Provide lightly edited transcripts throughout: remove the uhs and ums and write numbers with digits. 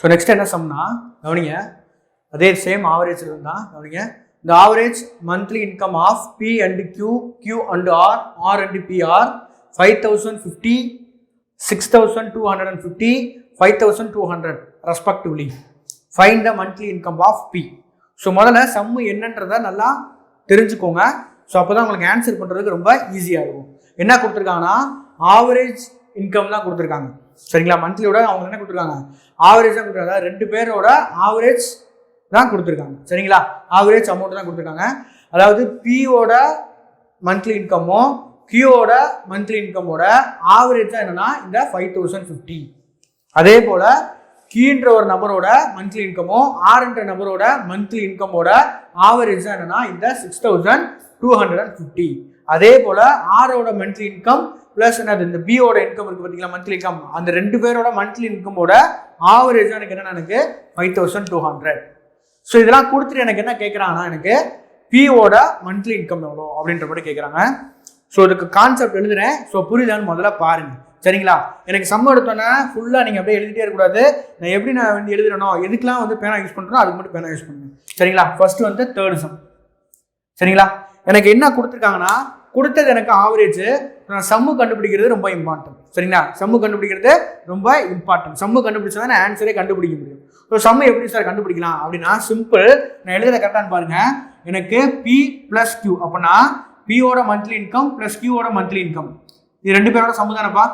So next என்ன சம்னா கவனிங்க, அதே சேம் ஆவரேஜ் இருந்தால் கவனிங்க, the average monthly income of P and Q, Q and R, R and P are 5,050, 6,250, 5,200 respectively. Find the monthly income of P. So முதல்ல சம்மு என்னன்றதை நல்லா தெரிஞ்சுக்கோங்க. ஸோ அப்போ தான் உங்களுக்கு ஆன்சர் பண்ணுறதுக்கு ரொம்ப ஈஸியாக இருக்கும். என்ன கொடுத்துருக்காங்கன்னா ஆவரேஜ் இன்கம் தான் கொடுத்துருக்காங்க. சரிங்களா? மந்த்லியோட அவங்க என்ன கொடுத்துருக்காங்க, ஆவரேஜ் தான் கொடுத்துருக்காங்க. ரெண்டு பேரோட ஆவரேஜ் தான் கொடுத்துருக்காங்க. சரிங்களா? ஆவரேஜ் அமௌண்ட் தான் கொடுத்துருக்காங்க. அதாவது பியோட மந்த்லி இன்கமோ கியூவோட மந்த்லி இன்கமோட ஆவரேஜ் தான் என்னன்னா இந்த 5,050. அதே போல கின்ற ஒரு நபரோட மந்த்லி இன்கமோ ஆர்ன்ற நபரோட மந்த்லி இன்கமோட ஆவரேஜ் தான் என்னன்னா இந்த 6,250. அதே போல ஆரோட மந்த்லி இன்கம் பிளஸ் என்னது இந்த பியோட இன்கம் இருக்கு பார்த்தீங்களா, மந்த்லி இன்கம், அந்த ரெண்டு பேரோட மந்த்லி இன்கமோட ஆவரேஜ் தான் எனக்கு என்னன்னா எனக்கு 5,200. ஸோ இதெல்லாம் கொடுத்துட்டு எனக்கு என்ன கேட்குறாங்கன்னா எனக்கு பிஓட மந்த்லி இன்கம் எவ்வளோ அப்படின்ற மாதிரி கேட்குறாங்க. ஸோ இதுக்கு கான்செப்ட் எழுதுறேன். ஸோ புரியுதான்னு முதல்ல பாருங்க. சரிங்களா? எனக்கு சம்ம எடுத்தோன்னே ஃபுல்லாக நீங்கள் அப்படியே எழுதிட்டே இருக்கக்கூடாது. நான் எப்படி நான் வந்து எழுதுறனோ எதுக்கெல்லாம் வந்து பேனா யூஸ் பண்ணுறோம் அதுக்கு மட்டும் பேனா யூஸ் பண்ணுங்க. சரிங்களா? ஃபர்ஸ்ட் வந்து தேர்ட் சம். சரிங்களா? எனக்கு என்ன கொடுத்துருக்காங்கன்னா கொடுத்தது எனக்கு ஆவரேஜ், நான் சம்மு கண்டுபிடிக்கிறது ரொம்ப இம்பார்ட்டன்ட். சரிங்களா? சம்மு கண்டுபிடிக்கிறது ரொம்ப இம்பார்ட்டன்ட். சம்மு கண்டுபிடிச்சா தான் ஆன்சரே கண்டுபிடிக்க முடியும். ஸோ சம்மு எப்படி சார் கண்டுபிடிக்கலாம் அப்படின்னா சிம்பிள். நான் எழுதுற கரெக்டானு பாருங்க. எனக்கு பி பிளஸ் கியூ அப்படின்னா பியோட மந்த்லி இன்கம் பிளஸ் கியூவோட மந்த்லி இன்கம், இது ரெண்டு பேரோட சம்மு தானப்பா,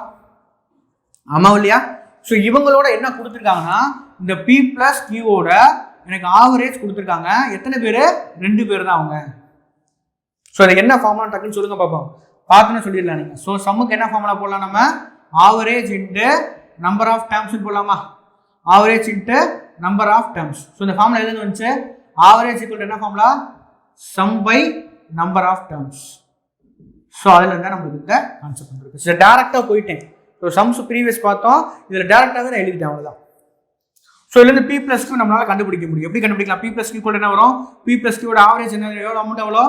ஆமா இல்லையா? ஸோ இவங்களோட என்ன கொடுத்துருக்காங்கன்னா இந்த பி பிளஸ் கியூவோட எனக்கு ஆவரேஜ் கொடுத்துருக்காங்க. எத்தனை பேர்? ரெண்டு பேர் தான் அவங்க. ஸோ அது என்ன ஃபார்முலா டக்குன்னு சொல்லுங்க பார்ப்போம். பார்த்துன்னு சொல்லிடலாம் நீங்கள். ஸோ சம்முக்கு என்ன ஃபார்முலா போடலாம் நம்ம? Average into number of terms போடலாமா? Average into number of terms. So இந்த ஃபார்முலா எதுன்னு வந்துச்சு? ஆவரேஜ் ஈக்குவல் என்ன formula? Sum by number of terms. So அதில் இருந்தால் நம்மளுக்கு இந்த கான்செப்ட் வந்துருக்கு. ஸோ டேரெக்டாக போயிட்டேன். ஸோ சம்ஸ் ப்ரீவியஸ் பார்த்தோம், இதில் டேரெக்டாகவே நான் எழுதிட்டேன், அவ்வளோதான். ஸோ இதுலேருந்து பி பிளஸ் கியூ நம்மளால் கண்டுபிடிக்க முடியும். எப்படி கண்டுபிடிக்கலாம்? பி பிளஸ் கியூ என்ன வரும்? பி பிளஸ் கியூட ஆவரேஜ் என்ன, எவ்வளோ அமௌண்ட் எவ்வளோ?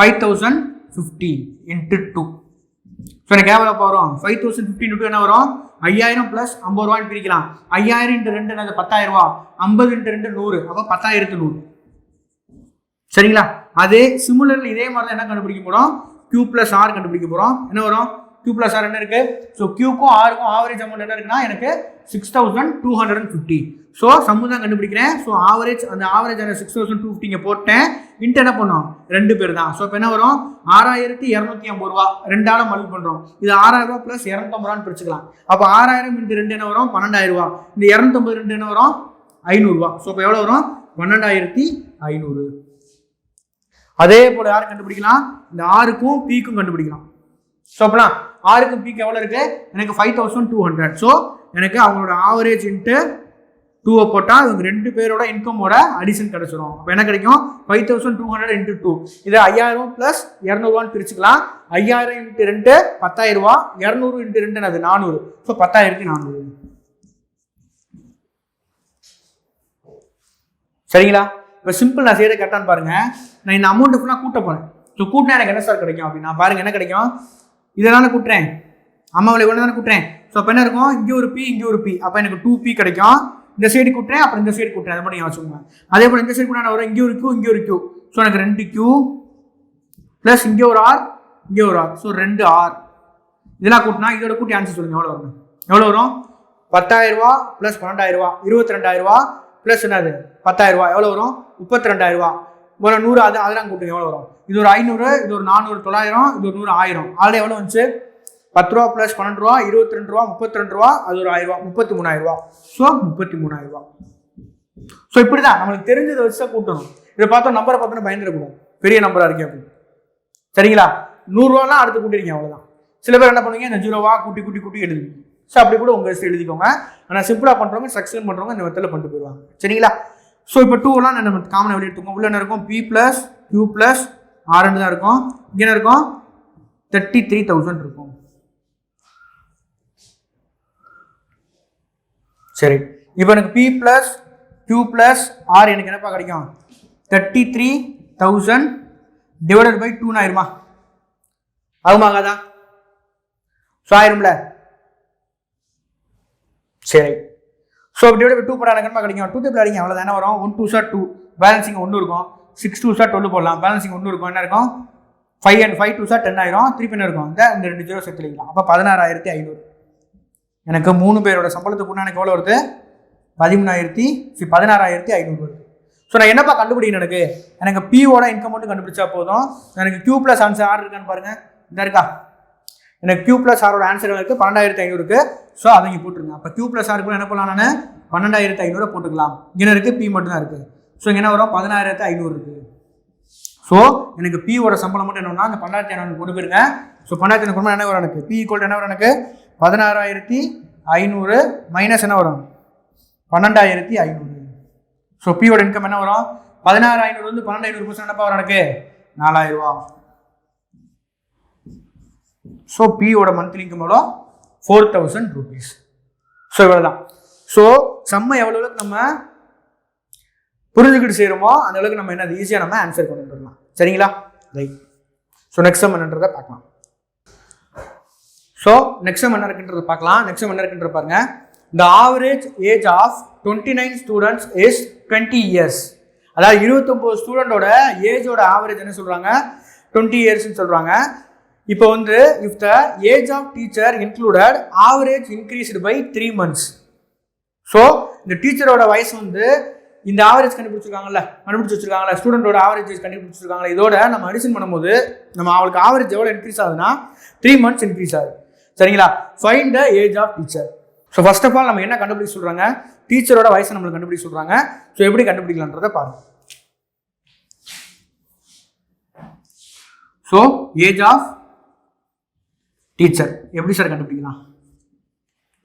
5,050 இன்ட்டு 2. ஸோ எனக்கு எவ்வளோ வரும்? 5,050 இன்ட்டு என்ன வரும்? 5,000 ப்ளஸ் 50 ரூபான்னு பிரிக்கலாம். 5,000 இன்ட்டு 2 என்னது? 10,000 ரூபா. 50 இன்ட்டு 2 100, அப்போ 10,100. சரிங்களா? அதே சிமிலர்ல இதே மாதிரி தான் என்ன கண்டுபிடிக்க போகிறோம்? கியூ பிளஸ் ஆர் கண்டுபிடிக்க போகிறோம். என்ன வரும்? கியூ பிளஸ் ஆர் என்ன இருக்கு? ஸோ கியூக்கும் ஆருக்கும் ஆவரேஜ் அமௌண்ட் என்ன இருக்குன்னா எனக்கு 6,250. ஸோ சம்மு தான் கண்டுபிடிக்கிறேன். ஸோ ஆவரேஜ் அந்த ஆவரேஜ் அந்த 6,250 போட்டேன். இன்ட்டு என்ன பண்ணோம்? ரெண்டு பேர் தான். ஸோ இப்போ என்ன வரும்? 6,250 ரூபா. ரெண்டாலும் மல்டி பண்ணுறோம். இது 6,000 ரூபா ப்ளஸ் 250 ரூபான்னு பிரிச்சுக்கலாம். அப்போ 6,000 இன்ட்டு 2 என்ன வரும்? 12,000 ரூபா. இந்த 250 2 என்ன வரும்? 500 ரூபா. ஸோ இப்போ எவ்வளோ வரும்? 12,500. அதே போல யார் கண்டுபிடிக்கலாம்? இந்த ஆருக்கும் பிக்கும் கண்டுபிடிக்கலாம். ஸோ அப்போலாம் ஆருக்கும் பிக்கு எவ்வளோ இருக்கு? எனக்கு 5,200. ஸோ எனக்கு அவங்களோட ஆவரேஜ் இன்ட்டு 2 போட்டால் அவங்க ரெண்டு பேரோட இன்கமோட அடிஷன் கிடைச்சிடும். அப்போ என்ன கிடைக்கும்? 5,200 இன்ட்டு 2. இது 5,000 ப்ளஸ் 200 ரூபான்னு பிரிச்சுக்கலாம். 5,000 இன்ட்டு 2 10,000 ரூபா. 200 இன்ட்டு 2 அது 400. ஸோ 10,400. சரிங்களா? இப்போ சிம்பிள் நான் செய்யறது கரெக்டானு பாருங்க. நான் இந்த அமௌண்ட் ஃபுல்லாக கூட்ட போறேன். ஸோ கூட்டினா எனக்கு என்ன சார் கிடைக்கும் அப்படின்னா பாருங்க என்ன கிடைக்கும்? இதனால கூட்டுறேன், அம்மாவில் இவ்வளோ தானே கூட்டுறேன். ஸோ அப்போ என்ன இருக்கும்? இங்கே ஒரு பி இங்கே ஒரு பி, அப்போ எனக்கு 2p கிடைக்கும். இந்த சைடு கூட்டுறேன், அப்புறம் இந்த சைடு கூட்டுறேன். அதை பண்ணி வச்சுக்கோங்க. அதே போல் இந்த சைடு கூட நான் வரும், இங்கே ஒரு கியூ இங்கே ஒரு கியூ. ஸோ எனக்கு 2q ப்ளஸ் இங்கே ஒரு ஆர் இங்கே ஒரு ஆர். So 2r. இதெல்லாம் கூட்டினா இதோட கூட்டி ஆன்சர் சொல்லுங்க எவ்வளோ வரும்? எவ்வளோ வரும்? 10,000 ரூபா ப்ளஸ் 12,000 ரூபா, 22,000 ரூபா ப்ளஸ் என்னது 10,000 ரூபா. எவ்வளோ வரும்? 32,000 ரூபா. ஒரு 100 அதெல்லாம் கூட்டுங்க எவ்வளோ வரும்? இது ஒரு 500, இது ஒரு 400, 900, இது ஒரு 100, 1000. ஆல்ரெடி எவ்வளோ வந்துச்சு? 10 ரூபா ப்ளஸ் 12 ரூபா 22 ரூபா 32 ரூபா, அது ஒரு 1000 ரூபா 33,000 ரூபா. ஸோ 33,000 ரூபா. ஸோ இப்படி தான் நம்மளுக்கு தெரிஞ்சதை வச்சு தான் கூட்டணும். இதை பார்த்தோம் நம்பரை பார்த்தோன்னா பயந்துடக்கூடாது, பெரிய நம்பராக இருக்கே அப்படின்னு. சரிங்களா? 100 ரூபாலாம் அடுத்து கூட்டிருக்கீங்க, அவ்வளோதான். சில பேர் என்ன பண்ணுவீங்க? இந்த 0வா கூட்டி கூட்டி கூட்டி எழுதுவீங்க. ஸோ அப்படி கூட உங்கள் வச்சு எழுதிக்கோங்க. ஆனால் சிம்பிளாக பண்ணுறவங்க ஸ்ட்ரக்சர் பண்ணுறவங்க இந்த மெத்தடில் பண்ணிட்டு போயிடுவாங்க. சரிங்களா? ஸோ இப்போ 2லாம் நம்ம காமனாக வெளியே எடுத்துக்கோங்க. உள்ள என்ன இருக்கும்? பி ப்ளஸ் கியூ ப்ளஸ் ஆர்ன்னு தான் இருக்கும். இங்கே என்ன இருக்கும்? 33,000 இருக்கும். சரி, இப்போ எனக்கு P plus Q plus R எனக்கு என்னப்பா கிடைக்கும்? 33,000 டிவைடட் பை 2 ஆயிருமா? ஆகுமாகாதா? ஸோ ஆயிரும்ல. சரி, ஸோ அப்படியோட 2 போட எனக்கு கிடைக்கும் 2 டேபிள் அடிங்க அவ்வளோ தானே வரும் 1 2 சார் 2 பேலன்சிங் 1 இருக்கும் 6 2 சார் 12 போடலாம் பேலன்சிங் 1 இருக்கும் என்ன இருக்கும் 5 and 5 2 சார் 10 ஆயிரும் 3 பின் இருக்கும் இந்த 2 ஜீரோ சேர்த்து வைக்கலாம் அப்போ 16500 எனக்கு 3 பேரோட சம்பளத்துக்கு எனக்கு எவ்வளோ வருது 16500 வருது. ஸோ நான் என்னப்பா கண்டுபிடிக்கணும் எனக்கு பியோட இன்கம் மட்டும் கண்டுபிடிச்சா போதும். எனக்கு Q + ஆன்சர் ஆர் இருக்கான்னு பாருங்க இந்த இருக்கா எனக்கு Q + ஆரோட ஆன்சர் இருக்குது 12500க்கு. ஸோ அதை இங்கே போட்டுருங்க. அப்போ Q + ஆருக்கு என்ன பண்ணலாம் நான் 12500 போட்டுக்கலாம். இங்கே இருக்குது பி மட்டும் தான் இருக்குது. ஸோ இங்கே என்ன வரும் 16500 இருக்குது. ஸோ எனக்கு பியோட சம்பளம் மட்டும் என்னன்னா அந்த 12500 கொண்டு போயிருங்க. ஸோ 12500 என்ன வரும் எனக்கு பி ஈக்குவல் என்ன வரும் எனக்கு 16500 மைனஸ் என்ன வரும் 12500. ஸோ பியோட இன்கம் என்ன வரும் 16500 வந்து 12500 என்னப்பா வரும் எனக்கு 4000 ரூபா. ஸோ பியோட மந்த்லி இன்கம் எவ்வளோ 4000 rupees. ஸோ இவ்வளோதான். ஸோ சம்ம எவ்வளோக்கு நம்ம புரிஞ்சுக்கிட்டு செய்கிறோமோ அந்த அளவுக்கு நம்ம என்ன ஈஸியாக நம்ம ஆன்சர் கொண்டு வந்துடலாம். சரிங்களா ரைட். ஸோ நெக்ஸ்ட் சம் என்னன்றதை பார்க்கலாம். ஸோ நெக்ஸ்ட் சம் என்ன இருக்குன்றதை பார்க்கலாம். நெக்ஸ்ட் சம் என்ன இருக்குன்றது பாருங்க. The average age of 29 students is 20 years. அதாவது 29 ஸ்டூடெண்டோட ஏஜோட ஆவரேஜ் என்ன சொல்கிறாங்க 20 இயர்ஸ்ன்னு சொல்கிறாங்க. இப்போ வந்து if the age of teacher included average increased by 3 months. So இந்த டீச்சரோட வயசு வந்து இந்த ஆவரேஜ் கண்டுபிடிச்சு வச்சிருக்காங்கல்ல ஸ்டூடெண்டோட ஆவரேஜ் கண்டுபிடிச்சிருக்காங்களா இதோட நம்ம அடிஷன் பண்ணும்போது நம்ம அவளுக்கு ஆவரேஜ் எவ்வளோ இன்க்ரீஸ் ஆகுதுன்னா 3 months இன்க்ரீஸ் ஆகுது. சரிங்களா find the age of teacher. So first of all நம்ம என்ன கண்டுபிடிக்க சொல்கிறாங்க டீச்சரோட வயசை நம்மளுக்கு கண்டுபிடிக்க சொல்கிறாங்க. ஸோ எப்படி கண்டுபிடிக்கலான்றதை பாருங்க. ஸோ ஏஜ் ஆஃப் டீச்சர் எப்படி சார் கண்டுபிடிக்கலாம்.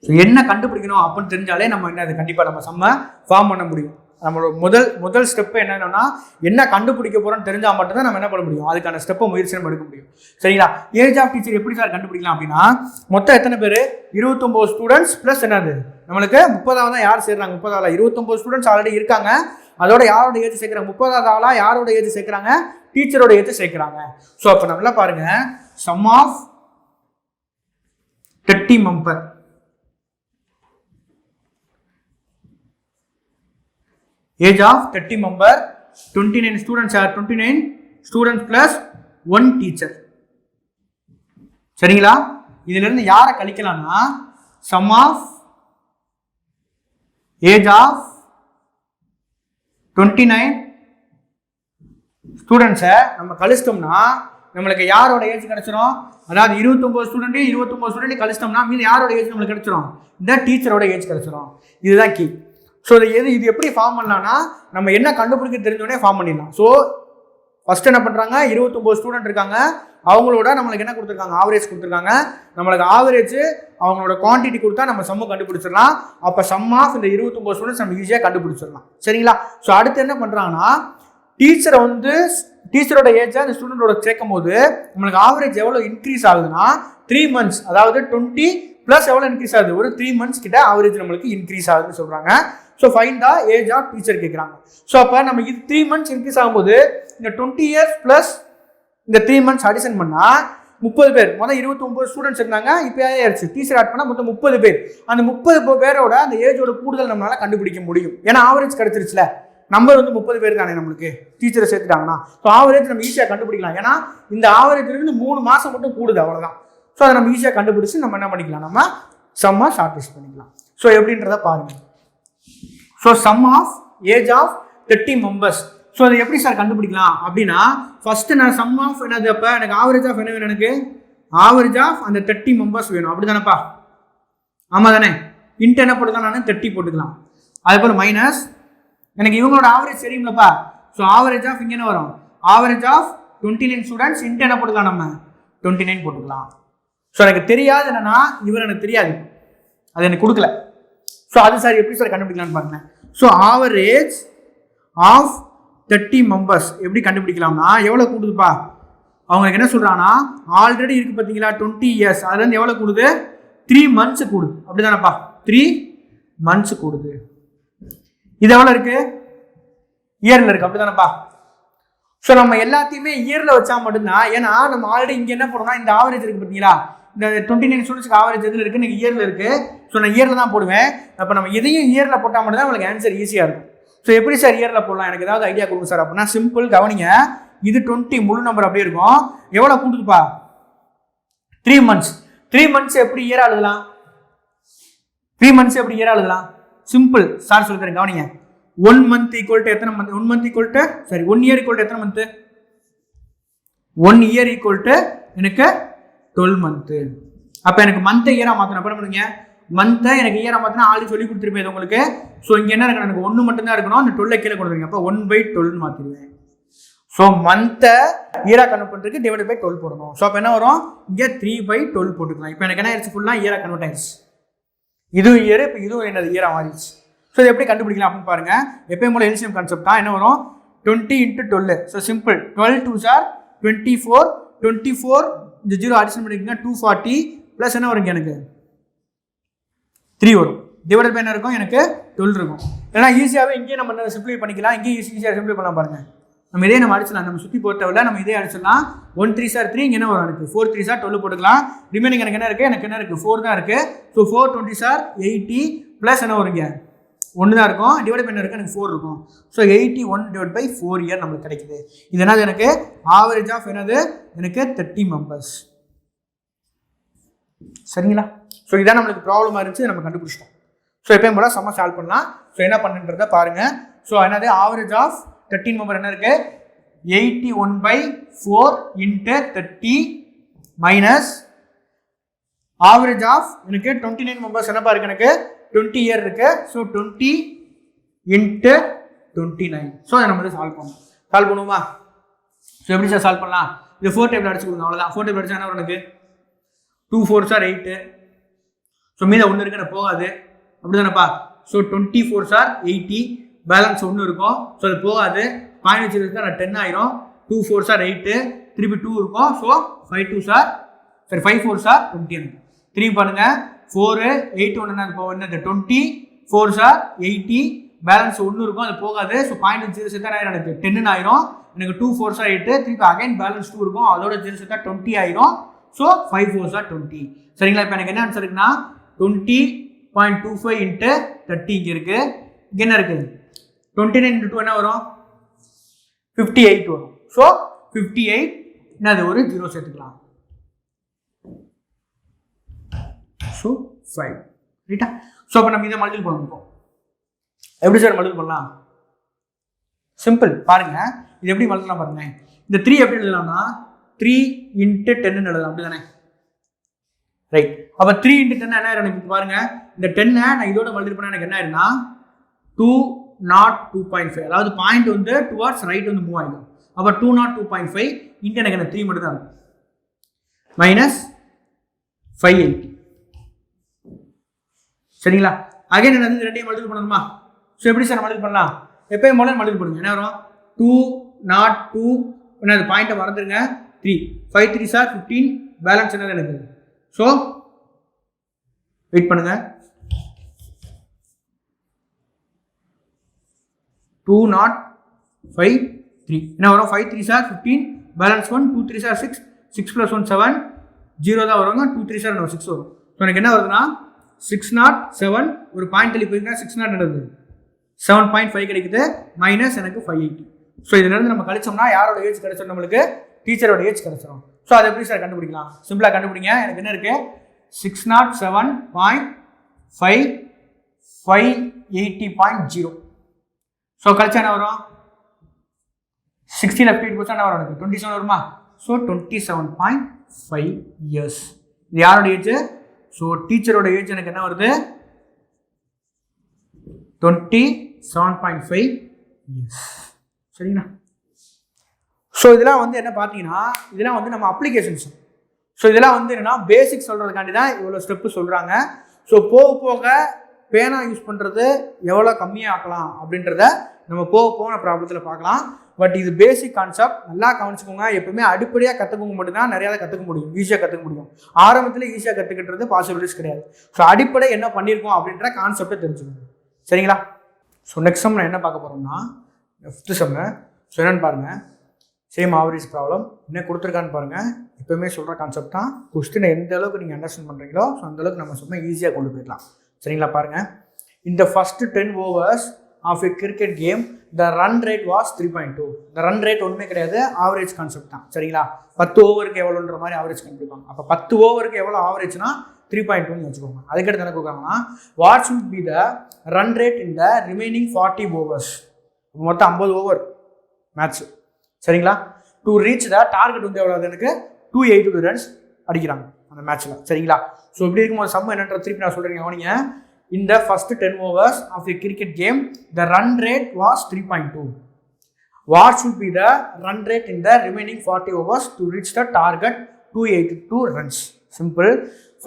ஸோ என்ன கண்டுபிடிக்கணும் அப்படின்னு தெரிஞ்சாலே நம்ம என்ன அது கண்டிப்பாக நம்ம செம்ம ஃபார்ம் பண்ண முடியும். நம்மளோட முதல் ஸ்டெப்பு என்னன்னா என்ன கண்டுபிடிக்க போகிறோம்னு தெரிஞ்சால் மட்டும்தான் நம்ம என்ன பண்ண முடியும் அதுக்கான ஸ்டெப்பை முயற்சி நம்ம எடுக்க முடியும். சரிங்களா ஏஜ் ஆஃப் டீச்சர் எப்படி சார் கண்டுபிடிக்கலாம் அப்படின்னா மொத்தம் எத்தனை பேர் 29 ஸ்டூடெண்ட்ஸ் ப்ளஸ் என்னது நம்மளுக்கு 30வது தான் யார் சேர்றாங்க 30வது 29 ஸ்டூடெண்ட்ஸ் ஆல்ரெடி இருக்காங்க. அதோட யாரோட ஏஜ் சேர்க்குறாங்க 30வது ஆளா யாரோட ஏஜ் சேர்க்குறாங்க டீச்சரோட ஏஜ் சேர்க்குறாங்க. ஸோ அப்போ நம்மள பாருங்க sum of 30 member age of 30 member 29 students are 29 students plus 1 teacher. சரிங்களா இதுல இருந்து யாரை கழிக்கலாம்னா sum of age of 29 students நம்ம கழிச்சிட்டோம்னா நம்மளுக்கு யாரோட ஏஜ் கிடைச்சிரும் அதாவது 29 ஸ்டூடெண்ட் கழிச்சிட்டோம்னா மீதி யாரோட ஏஜ் நம்மளுக்கு கிடைச்சிரும் இந்த டீச்சரோட ஏஜ் கிடைச்சிரும். இதுதான் கீ. ஸோ இது எப்படி ஃபார்ம் பண்ணலாம்னா நம்ம என்ன கண்டுபிடிக்க தெரிஞ்சோடனே ஃபார்ம் பண்ணிடலாம். ஸோ ஃபர்ஸ்ட் என்ன பண்ணுறாங்க 29 ஸ்டூடெண்ட் இருக்காங்க அவங்களோட நம்மளுக்கு என்ன கொடுத்துருக்காங்க ஆவரேஜ் கொடுத்துருக்காங்க நம்மளுக்கு ஆவரேஜ் அவங்களோட குவான்டிட்டி கொடுத்தா நம்ம சம்மு கண்டுபிடிச்சிடலாம். அப்போ சம் ஆஃப் இந்த 29 ஸ்டூடெண்ட்ஸ் நம்ம ஈஸியாக கண்டுபிடிச்சிடலாம். சரிங்களா ஸோ அடுத்து என்ன பண்ணுறாங்கன்னா டீச்சரை வந்து டீச்சரோட ஏஜை அந்த ஸ்டூடெண்டோட சேர்க்கும் போது நம்மளுக்கு ஆவரேஜ் எவ்வளோ இன்க்ரீஸ் ஆகுதுன்னா 3 months அதாவது 20 ப்ளஸ் எவ்வளோ இன்க்ரீஸ் ஆகுது ஒரு 3 months கிட்ட ஆவரேஜ் நம்மளுக்கு இன்க்ரீஸ் ஆகுதுன்னு சொல்கிறாங்க. So find the age of teacher கேட்குறாங்க. ஸோ அப்போ நம்ம இது 3 months இன்க்ரீஸ் ஆகும்போது இந்த 20 years ப்ளஸ் இந்த 3 months அடிஷன் பண்ணால் 30 பேர் மொதல் 29 ஸ்டூடெண்ட்ஸ் இருந்தாங்க இப்போ ஆயிடுச்சு டீச்சர் ஆட் பண்ணால் மொத்தம் 30 பேர். அந்த 30 பேரோட அந்த ஏஜோட கூடுதல் நம்மளால கண்டுபிடிக்க முடியும். ஏன்னா ஆவரேஜ் கிடைச்சிருச்சுல நம்பர் வந்து 30 பேர் தானே நம்மளுக்கு டீச்சரை சேர்த்துட்டாங்கன்னா ஸோ ஆவரேஜ் நம்ம ஈஸியாக கண்டுபிடிக்கலாம். ஏன்னா இந்த ஆவரேஜ்லேருந்து 3 மாதம் மட்டும் கூடுது அவ்வளோதான். ஸோ அதை நம்ம ஈஸியாக கண்டுபிடிச்சு நம்ம என்ன பண்ணிக்கலாம் நம்ம சம்மா ஷார்ட் லிஸ்ட் பண்ணிக்கலாம். ஸோ எப்படின்றத பாருங்க. So sum of age of 30 members. So அதை எப்படி சார் கண்டுபிடிக்கலாம் அப்படின்னா ஃபர்ஸ்ட் நான் சம் ஆஃப் என்னது அப்போ எனக்கு ஆவரேஜ் ஆஃப் என்ன வேணும் எனக்கு ஆவரேஜ் ஆஃப் அந்த 30 மெம்பர்ஸ் வேணும் அப்படி தானேப்பா ஆமாம் தானே இன்ட்டு என்ன போட்டுக்கலாம் நான் 30 போட்டுக்கலாம். அதே போல் மைனஸ் எனக்கு இவங்களோட ஆவரேஜ் தெரியுங்களப்பா. ஸோ ஆவரேஜ் ஆஃப் இங்கே என்ன வரும் ஆவரேஜ் ஆஃப் 29 ஸ்டூடெண்ட்ஸ் இன்ட்டு என்ன போட்டுக்கலாம் நம்ம 29 போட்டுக்கலாம். ஸோ எனக்கு தெரியாது என்னன்னா இவர் எனக்கு தெரியாது அது எனக்கு கொடுக்கல. ஸோ அது சார் எப்படி சார் கண்டுபிடிக்கலாம்னு பாருங்க. ஸோ ஆவரேஜ் ஆஃப் 30 மெம்பர்ஸ் எப்படி கண்டுபிடிக்கலாம்னா எவ்வளோ கூடுதுப்பா அவங்களுக்கு என்ன சொல்கிறாங்கன்னா ஆல்ரெடி இருக்குது பார்த்தீங்களா 20 years அதுலேருந்து எவ்வளோ கூடுது 3 months கூடுது அப்படி தானேப்பா 3 months கூடுது. இது எவ்வளோ இருக்குது இயரில் இருக்குது அப்படி தானேப்பா. ஸோ நம்ம எல்லாத்தையுமே இயரில் வச்சா மட்டும்தான் ஏன்னா நம்ம ஆல்ரெடி இங்கே என்ன பண்ணோம்னா இந்த ஆவரேஜ் இருக்குது பார்த்தீங்களா இந்த 29 ஸ்டூடெண்ட்ஸ்க்கு ஆவரேஜ் எதில் இருக்குது, நீங்கள் இயரில் இருக்குது. ஸோ நான் இயரில் தான் போடுவேன். அப்போ நம்ம இதையும் இயரில் போட்டால் மட்டும் தான் உங்களுக்கு ஆன்சர் ஈஸியாக இருக்கும். ஸோ எப்படி சார் இயரில் போடலாம், எனக்கு ஏதாவது ஐடியா கொடுங்க சார் அப்படின்னா சிம்பிள். கவனிங்க, இது 20 முழு நம்பர் அப்படியே இருக்கும். எவ்வளோ கூட்டுதுப்பா? 3 months. 3 months எப்படி இயராக எழுதலாம்? 3 months எப்படி இயராக எழுதலாம்? சிம்பிள். சார் சொல்லி தரேன், கவனிங்க. 1 month ஈக்குவல் டு எத்தனை month? 1 month equal to 1 year equal to எத்தனை மந்த்? 1 year ஈக்குவல் டு எனக்கு 12 month. அப்போ எனக்கு மந்த்தை இயராக மாற்றணும். அப்போ பண்ணுங்க, மந்த்தை எனக்கு இயராக மாற்றினா ஆல்ரெடி சொல்லி கொடுத்துருப்பேன் உங்களுக்கு. ஸோ இங்கே என்ன இருக்கணும், எனக்கு 1 மட்டும்தான் இருக்கணும். அந்த 12 கீழே கொடுத்துருங்க. அப்போ 1/12 மாற்றிடுவேன். ஸோ மந்த்தை இயராக கன்வெர்ட் பண்ணுறதுக்கு டிவைட் பை 12 போடணும். ஸோ அப்போ என்ன வரும், இங்கே 3/12 போட்டுக்கலாம். இப்போ எனக்கு என்ன ஆயிடுச்சு, ஃபுல்லாக இயராக கன்வெர்ட் ஆயிடுச்சு. இதுவும் இயர், இப்போ இதுவும் என்னது இயராக மாறிடுச்சு. ஸோ இது எப்படி கண்டுபிடிக்கலாம் அப்படின்னு பாருங்க. எப்பயும் போல எல்சிஎம் கான்செப்ட் தான். என்ன வரும், 20 × 12. So simple. 12 2s are 24. 24 இந்த 0 அடிஷன் பண்ணிக்கிங்க 240 ப்ளஸ் என்ன வரும், எனக்கு 3 வரும். டிவைட் பை என்ன இருக்கும், எனக்கு 12 இருக்கும். ஏன்னா ஈஸியாகவே இங்கேயே நம்ம சிம்பிளை பண்ணிக்கலாம். இங்கேயும் ஈஸியாக சிம்பிளை பண்ணலாம் பாருங்க. நம்ம இதே நம்ம அடிச்சிடலாம். நம்ம சுற்றி போட்டவில்லை, நம்ம இதே அடிச்சிடலாம். 1 3s are 3. இங்கே என்ன வரும், எனக்கு 4 3s are 12 போட்டுக்கலாம். ரிமைனிங் எனக்கு என்ன இருக்குது, எனக்கு என்ன இருக்குது, 4 தான் இருக்குது. ஸோ 4 20s are 80 ப்ளஸ் என்ன வருங்க, 1 தான் இருக்கும். டிவைட் பை என்ன இருக்குது, எனக்கு 4 இருக்கும். ஸோ 81 டிவைட் பை 4 இயர் நம்மளுக்கு கிடைக்குது. இது என்னது, எனக்கு ஆவரேஜ் ஆஃப் என்னது, எனக்கு 30 members. சரிங்களா? ஸோ இதான் நம்மளுக்கு ப்ராப்ளமாக இருந்துச்சு, நம்ம கண்டுபிடிச்சிட்டோம். ஸோ எப்பயும் போல சம்ம சால்வ் பண்ணலாம். ஸோ என்ன பண்ணுன்றத பாருங்க. ஸோ என்னது ஆவரேஜ் ஆஃப் 13 member என்ன இருக்கு, 81/4 × 30 மைனஸ் ஆவரேஜ் ஆஃப் எனக்கு 29 members என்னப்பா இருக்கு, எனக்கு 20 year இருக்கு. ஸோ 20 × 29. ஸோ அதை நம்ம வந்து சால்வ் பண்ணுவோமா? ஸோ எப்படி சார் சால்வ் பண்ணலாம்? இது 4 டைப்ல அடிச்சு கொடுங்க, அவ்வளோதான். 4 டைப்ல அடிச்சா என்ன வரும், எனக்கு 2 4s are 8. ஸோ மீத 1 இருக்கு, எனக்கு போகாது. அப்படி தானேப்பா? So 24s are 80. பேலன்ஸ் 1 இருக்கும். ஸோ அது போகாது. பாயிண்ட் வச்சுருக்கு நான் 10 ஆயிரும். 2 4s are 8. திருப்பி 2 இருக்கும். ஸோ 5 4s are 20 எனக்கு. திருப்பி பண்ணுங்க, 4 8 1 என்ன போகும், என்னது 20. 4s are 80. பேலன்ஸ் 1 இருக்கும், அது போகாது. ஸோ பாயிண்ட் வச்சு சேர்த்தா எனக்கு 10 ஆயிரும். எனக்கு 2 4s are 8. திருப்பி அகைன் பேலன்ஸ் 2 இருக்கும், அதோட சேர்த்தா 20 ஆயிரும். So 5 4s are 20. சரிங்களா? இப்போ எனக்கு என்ன ஆன்சர் இருக்குன்னா 20.25 × 30 இங்கே இருக்கு. இங்கே என்ன இருக்கு, 29 × 2 என்ன வரும், 58 வரும். ஸோ 58 என்னது, ஒரு 0 சேர்த்துக்கலாம். ஸோ 5 ரைட்டா? ஸோ அப்போ நம்ம இதை மல்டிபிள் பண்ணுவோம். எப்படி சார் மல்டிபிள் பண்ணலாம்? சிம்பிள். பாருங்க, இது எப்படி மல்டிபிள் பாருங்க. இந்த 3 எப்படி எழுதலாம்னா 3 × 10 எழுதலாம். அப்படி தானே? ரைட். அப்போ 3 × 10 என்ன எனக்கு பாருங்க, இந்த 10 நான் இதோட மல்டிபிள் பண்ண எனக்கு என்ன ஆயிருன்னா 202.5. அதாவது பாயிண்ட் வந்து டுவார்ட்ஸ் ரைட் வந்து மூவ் ஆகிடும். அப்போ 202.5 இன்ட்டு எனக்கு என்ன 3 மட்டும் தான் இருக்கும். மைனஸ் 580. சரிங்களா? அகைன் என்ன ரெண்டையும் மல்டிபிள் பண்ணணுமா? ஸோ எப்படி சார் மல்டிபிள் பண்ணலாம்? எப்பயும் போல மல்டிபிள் பண்ணுங்க. என்ன வரும், 202 என்னது பாயிண்ட்டை மறந்துடுங்க, 3 5 3s are 15. பேலன்ஸ் என்னது எனக்கு. ஸோ வெயிட் பண்ணுங்க, 205.3 என்ன வரும், 5 3s are 15. Balance 1 2 3s are 6. 6 + 1 7. 0 தான் வருவாங்க. 2 3s are 6 வரும். ஸோ எனக்கு என்ன வருதுன்னா 607. ஒரு பாயிண்ட் தள்ளி போயிருந்தா 600 நடக்குது, 7.5 கிடைக்குது. மைனஸ் எனக்கு 580. ஸோ இதுலேருந்து நம்ம கழிச்சோம்னா யாரோட ஏஜ் கிடைச்சோம், நம்மளுக்கு டீச்சரோட ஏஜ் கிடைச்சிடும். ஸோ அதை எப்படி சார் கண்டுபிடிக்கலாம்? சிம்பிளாக கண்டுபிடிங்க. எனக்கு என்ன இருக்கு, 607.580.0. ஸோ கழிச்சா என்ன வரும், 60 left 8% என்ன வரும், எனக்கு 27 வருமா? So 27.5 years. இது யாரோட ஏஜ்? ஸோ டீச்சரோட ஏஜ் எனக்கு என்ன வருது, 27.5 years. சரிங்களா? ஸோ இதெல்லாம் வந்து என்ன பார்த்தீங்கன்னா, இதெல்லாம் வந்து நம்ம அப்ளிகேஷன்ஸ். ஸோ இதெல்லாம் வந்து என்னன்னா பேசிக் சொல்கிறதுக்காண்டி தான் இவ்வளோ ஸ்டெப்பு சொல்கிறாங்க. ஸோ போக போக பேனா யூஸ் பண்ணுறது எவ்வளோ கம்மியாக ஆக்கலாம் அப்படின்றத நம்ம போக போக ப்ராப்ளத்தில் பார்க்கலாம். பட் இது பேசிக் கான்செப்ட், நல்லா கவனிச்சுக்கோங்க. எப்பவுமே அடிப்படையாக கற்றுக்கவங்க மட்டும்தான் நிறையா கற்றுக்க முடியும், ஈஸியாக கற்றுக்க முடியும். ஆரம்பத்தில் ஈஸியாக கற்றுக்கிட்டுறது பாசிபிலிட்டிஸ் கிடையாது. ஸோ அடிப்படை என்ன பண்ணியிருக்கோம் அப்படின்ற கான்செப்டை தெரிஞ்சுக்கணும். சரிங்களா? ஸோ நெக்ஸ்ட் சம் நான் என்ன பார்க்க போகிறோம்னா 5th சம். ஸோ என்னென்னு பாருங்கள், சேம் ஆவரேஜ் ப்ராப்ளம் என்ன கொடுத்துருக்கான்னு பாருங்கள். எப்போயுமே சொல்கிற கான்செப்ட் தான். கொஸ்டினை எந்த அளவுக்கு நீங்கள் அண்டர்ஸ்டாண்ட் பண்ணுறீங்களோ ஸோ அந்தளவுக்கு நம்ம சும்மா ஈஸியாக கொண்டு போயிடலாம். சரிங்களா? பாருங்கள், இந்த first 10 overs of a cricket game the run rate was 3.2. இந்த ரன் ரேட் ஒன்றுமே கிடையாது, ஆவரேஜ் கான்செப்ட் தான். சரிங்களா? 10 ஓவருக்கு எவ்வளோன்ற மாதிரி ஆவரேஜ் கண்டுபிடிப்பாங்க. அப்போ 10 ஓவருக்கு எவ்வளோ ஆவரேஜ்னா 3.2ன்னு வச்சுக்கோங்க. அதுக்கடுத்து என்ன கொடுக்குறாங்கன்னா what should be the run rate in the remaining 40 overs. மொத்தம் 50 ஓவர் மேட்ச். சரிங்களா? டு ரீச் த டார்கெட் வந்து எவ்வளோ? எனக்கு 282 ரன்ஸ் அடிக்கிறாங்க அந்த மேட்ச்சில். சரிங்களா? ஸோ இப்படி இருக்கும்போது சம்ம என்னன்ற திருப்பி நான் சொல்கிறேன் கவனிங்க. In the first 10 overs of a cricket game, the run rate was 3.2. What should be the run rate in the remaining 40 overs to reach the target 282 runs? Simple.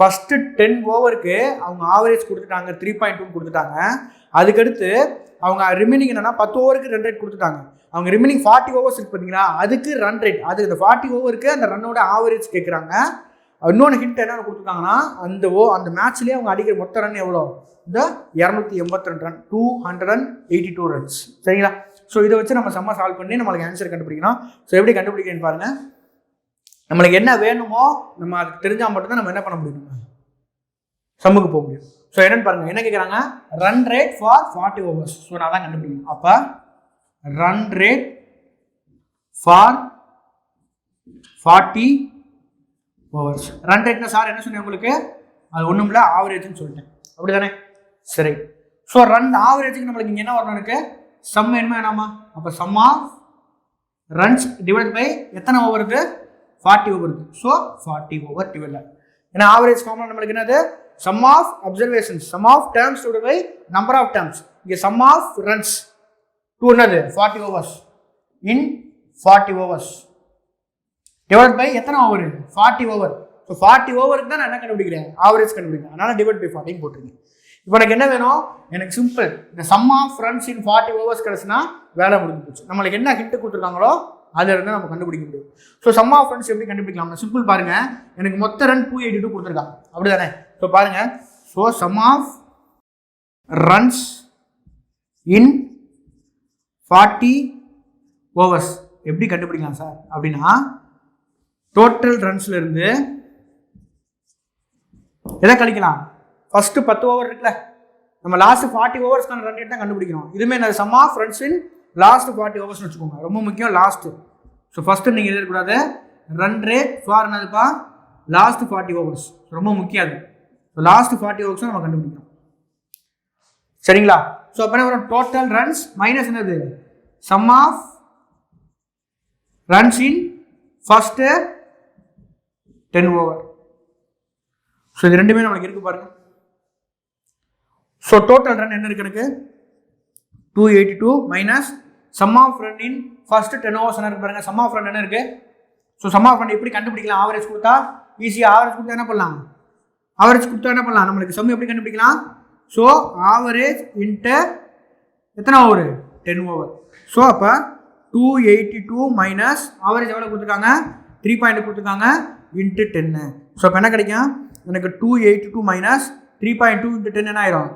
First 10 ஓவருக்கு அவங்க ஆவரேஜ் கொடுத்துட்டாங்க 3.2 கொடுத்துட்டாங்க. அதுக்கடுத்து அவங்க ரிமைனிங் என்னன்னா 10 ஓவருக்கு run rate கொடுத்துட்டாங்க. அவங்க ரிமைனிங் 40 ஓவர்ஸ் இருக்கு பார்த்தீங்களா, அதுக்கு ரன் ரேட், அது இந்த 40 ஓவருக்கு அந்த ரன்னோட ஆவரேஜ் கேட்குறாங்க. இன்னொன்று ஹிண்ட் என்னென்னு கொடுத்துருக்காங்கன்னா அந்த மேட்ச்லேயே அவங்க அடிக்கிற மொத்த ரன் எவ்வளோ? இந்த 282 ரன், 282 ரன்ஸ். சரிங்களா? ஸோ இதை வச்சு நம்ம செம்ம சால்வ் பண்ணி நம்மளுக்கு ஆன்சர் கண்டுபிடிக்கணும். ஸோ எப்படி கண்டுபிடிக்கணும்னு பாருங்கள். நம்மளுக்கு என்ன வேணுமோ நம்ம அதுக்கு தெரிஞ்சால் மட்டும்தான் நம்ம என்ன பண்ண முடியும், சம்முக்கு போக முடியும். ஸோ என்னன்னு பாருங்க, என்ன கேட்குறாங்க? Run rate for 40 overs. So நான் தான் கண்டுபிடிக்கணும். அப்போ run rate for 40 overs. Run ரேட்னா சார் என்ன சொன்னேன் உங்களுக்கு? அது ஒன்றும் இல்லை, ஆவரேஜ்னு சொல்லிட்டேன். அப்படி தானே? சரி. ஸோ ரன் ஆவரேஜுக்கு நம்மளுக்கு இங்கே என்ன வரணும்? எனக்கு சம் என்ன வேணாமா? அப்போ sum of runs divide by எத்தனை ஓவருக்கு? 40 ஓவருக்கு. So 40 over 12. ஏன்னா ஆவரேஜ் ஃபார்முலா நம்மளுக்கு என்னது? Sum of observations, sum of terms divide by number of terms. இங்கே சம் ஆஃப் ரன்ஸ் டூ என்னது? 40 overs in 40 overs divide by எத்தனை ஓவர்? 40 ஓவர். ஸோ 40 ஓவருக்கு தான் நான் என்ன கண்டுபிடிக்கிறேன்? ஆவரேஜ் கண்டுபிடிக்கிறேன். அதனால டிவைட் பை 40 போட்டுருங்க. இப்போ எனக்கு என்ன வேணும்? எனக்கு சிம்பிள், இந்த sum of runs in 40 overs கிடச்சுன்னா வேலை முடிஞ்சு போச்சு. நம்மளுக்கு என்ன ஹிண்ட் கொடுத்துருக்காங்களோ அதில் இருந்து நம்ம கண்டுபிடிக்க முடியும். ஸோ சம் ஆஃப் ரன்ஸ் எப்படி கண்டுபிடிக்கலாம்? சிம்பிள் பாருங்க, எனக்கு மொத்த ரன் 282 கொடுத்துருக்காங்க. அப்படி தானே? ஸோ பாருங்க, so sum of runs in 40 overs எப்படி கண்டுபிடிக்கலாம் சார் அப்படின்னா, டோட்டல் ரன்ஸ்ல இருந்து எதை கழிக்கலாம்? ஃபர்ஸ்ட் 10 ஓவர் இருக்குல்ல, நம்ம லாஸ்ட் 40 ஓவர்ஸ்க்கான ரன் ரேட் தான் கண்டுபிடிக்கணும். இதுமே நான் sum of runs in last 40 ஓவர்ஸ்னு வச்சுக்கோங்க. ரொம்ப முக்கியம் லாஸ்ட். ஸோ ஃபர்ஸ்ட் நீங்கள் எழுதக்கூடாது ரன் ரேட் ஃபார் என்னதுப்பா? Last 40 overs. ரொம்ப முக்கியம் அது. ஸோ லாஸ்ட் 40 ஓவர்ஸ் நம்ம கண்டுபிடிக்கணும். சரிங்களா? ஸோ அப்போ என்ன வரும்? டோட்டல் ரன்ஸ் மைனஸ் என்னது? Sum of runs in first 10 over. So இது ரெண்டுமே நம்மளுக்கு இருக்கு பாருங்க. ஸோ டோட்டல் ரன் என்ன இருக்கு? எனக்கு 282 minus sum of run in first 10 overs என்ன இருக்கு பாருங்க. சம் ஆஃப் ரன் என்ன இருக்கு? ஸோ சம் ஆஃப் ரன் எப்படி கண்டுபிடிக்கலாம்? ஆவரேஜ் கொடுத்தா ஈஸியாக ஆவரேஜ் கொடுத்தா என்ன பண்ணலாம்? ஆவரேஜ் கொடுத்தா என்ன பண்ணலாம்? நம்மளுக்கு சம் எப்படி கண்டுபிடிக்கலாம்? ஸோ ஆவரேஜ் இன்ட்டு எத்தனை ஓவர்? 10 ஓவர். ஸோ அப்போ 282 மைனஸ் ஆவரேஜ் எவ்வளோ கொடுத்துருக்காங்க? 3.2 கொடுத்துருக்காங்க இன்ட்டு 10. ஸோ அப்போ என்ன கிடைக்கும்? எனக்கு 282 மைனஸ் 3.2 இன்ட்டு 10 என்ன ஆயிரும்?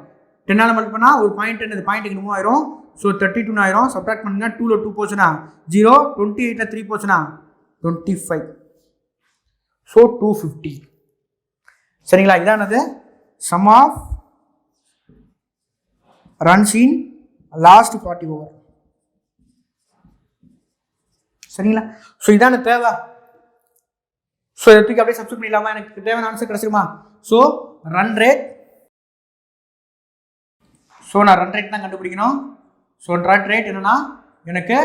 10ஆல் மல்டிப்ளை பண்ணால் ஒரு பாயிண்ட் என்னது? பாயிண்ட்டுக்கு மூவ் ஆயிரும். ஸோ 32 ஆயிரும். சப்ராக்ட் பண்ணுங்க, 2ல் 2 போச்சுன்னா 0, 28ல் 3 போச்சுன்னா 25. ஸோ 250. சரிங்களா? இதானது sum of runs in last 40 over. சரிங்களா? ஸோ இதான தேவை. ஸோ எதுக்கு அப்படியே சப்ஸ்டிட் பண்ணிடலாமா? எனக்கு தேவையான ஆன்சர் கிடைச்சிருமா? So run rate. ஸோ நான் ரன் ரேட் தான் கண்டுபிடிக்கணும். ஸோ ரன் ரேட் என்னன்னா எனக்கு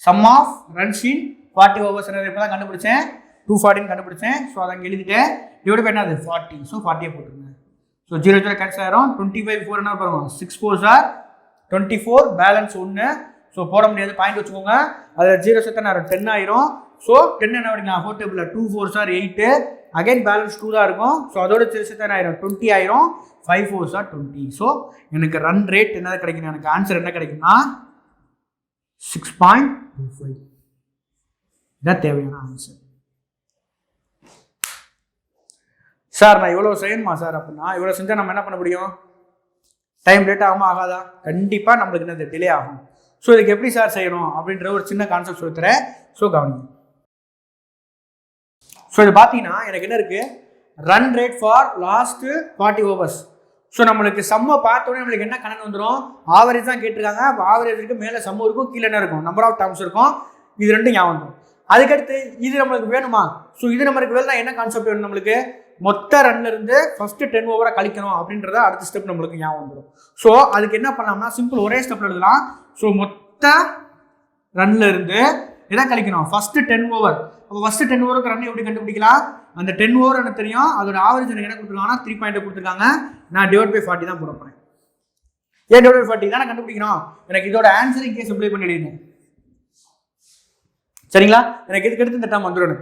sum of runs in 40 overs இப்போ தான் கண்டுபிடிச்சேன். 240 கண்டுபிடிச்சேன். ஸோ அதை அங்கே எழுதிட்டேன். டிவைட் பை என்னது? 40. ஸோ 40 போட்டுருங்க. ஸோ 0 கேன்சல் ஆயிரும். 25 4 என்ன பாருங்க? 6 4s are 24. பேலன்ஸ் 1. ஸோ போட முடியாது, பாயிண்ட் வச்சுக்கோங்க. அதில் 0 சேர்த்தா நேரம் 10 ஆயிரும். ஸோ 10 என்ன படிக்கலாம்? 4 table 2 4s are 8. Again balance 2 தான் இருக்கும். ஸோ அதோட 0 சேர்த்தா என்ன ஆயிரும்? 20 ஆயிரும். 5 4s are 20. ஸோ எனக்கு ரன் ரேட் என்ன கிடைக்கும்? எனக்கு ஆன்சர் என்ன கிடைக்கும்னா 6.25. இதான் தேவையான ஆன்சர். சார் நான் இவ்வளோ செய்யணுமா சார்? அப்படின்னா இவ்வளோ செஞ்சால் நம்ம என்ன பண்ண முடியும்? டைம் லேட் ஆகுமா ஆகாதா? கண்டிப்பாக நம்மளுக்கு என்னது டிலே ஆகும். ஸோ இதுக்கு எப்படி சார் செய்யணும் அப்படின்ற ஒரு சின்ன கான்செப்ட் சொல்லித்தரேன். ஸோ கவனிங்க. ஸோ இது பார்த்தீங்கன்னா எனக்கு என்ன இருக்குது, run rate for last 40 overs. So நம்மளுக்கு சம்மை பார்த்தோன்னே நம்மளுக்கு என்ன கணக்கு வந்துடும், ஆவரேஜ் தான் கேட்டிருக்காங்க. அப்போ ஆவரேஜுக்கு மேலே சம்மு இருக்கும், கீழே என்ன இருக்கும், நம்பர் ஆஃப் டர்ம்ஸ் இருக்கும். இது ரெண்டும் ஞாபகம் வந்துடும். அதுக்கடுத்து இது நம்மளுக்கு வேணுமா, ஸோ இது நம்மளுக்கு வேலை என்ன கான்செப்ட் வேணும், நம்மளுக்கு மொத்த ரன்ல இருந்து ஃபர்ஸ்ட் 10 ஓவரை கழிக்கணும் அப்படின்றத அடுத்த ஸ்டெப் நம்மளுக்கு ஞாபகம் வந்துடும். ஸோ அதுக்கு என்ன பண்ணலாம்னா சிம்பிள் ஒரே ஸ்டெப்ல எழுதலாம். ஸோ மொத்த ரன்ல இருந்து எதை கழிக்கணும், ஃபர்ஸ்ட் 10 ஓவர். அப்போ ஃபர்ஸ்ட் 10 ஓவருக்கு ரன் எப்படி கண்டுபிடிக்கலாம், அந்த 10 ஓவர் எனக்கு தெரியும், அதோட ஆவரேஜ் எனக்கு என்ன கொடுத்துருக்காங்கன்னா 3 கொடுத்துருக்காங்க. நான் டிவைட் பை 40 தான் போட போறேன். ஏன் டிவைட் பை 40 தான் கண்டுபிடிக்கணும், எனக்கு இதோட ஆன்சர் இங்கே சிம்பிளை பண்ணிடுங்க. சரிங்களா, எனக்கு இதுக்கு எடுத்து இந்த டேர்ம் வந்துடும்.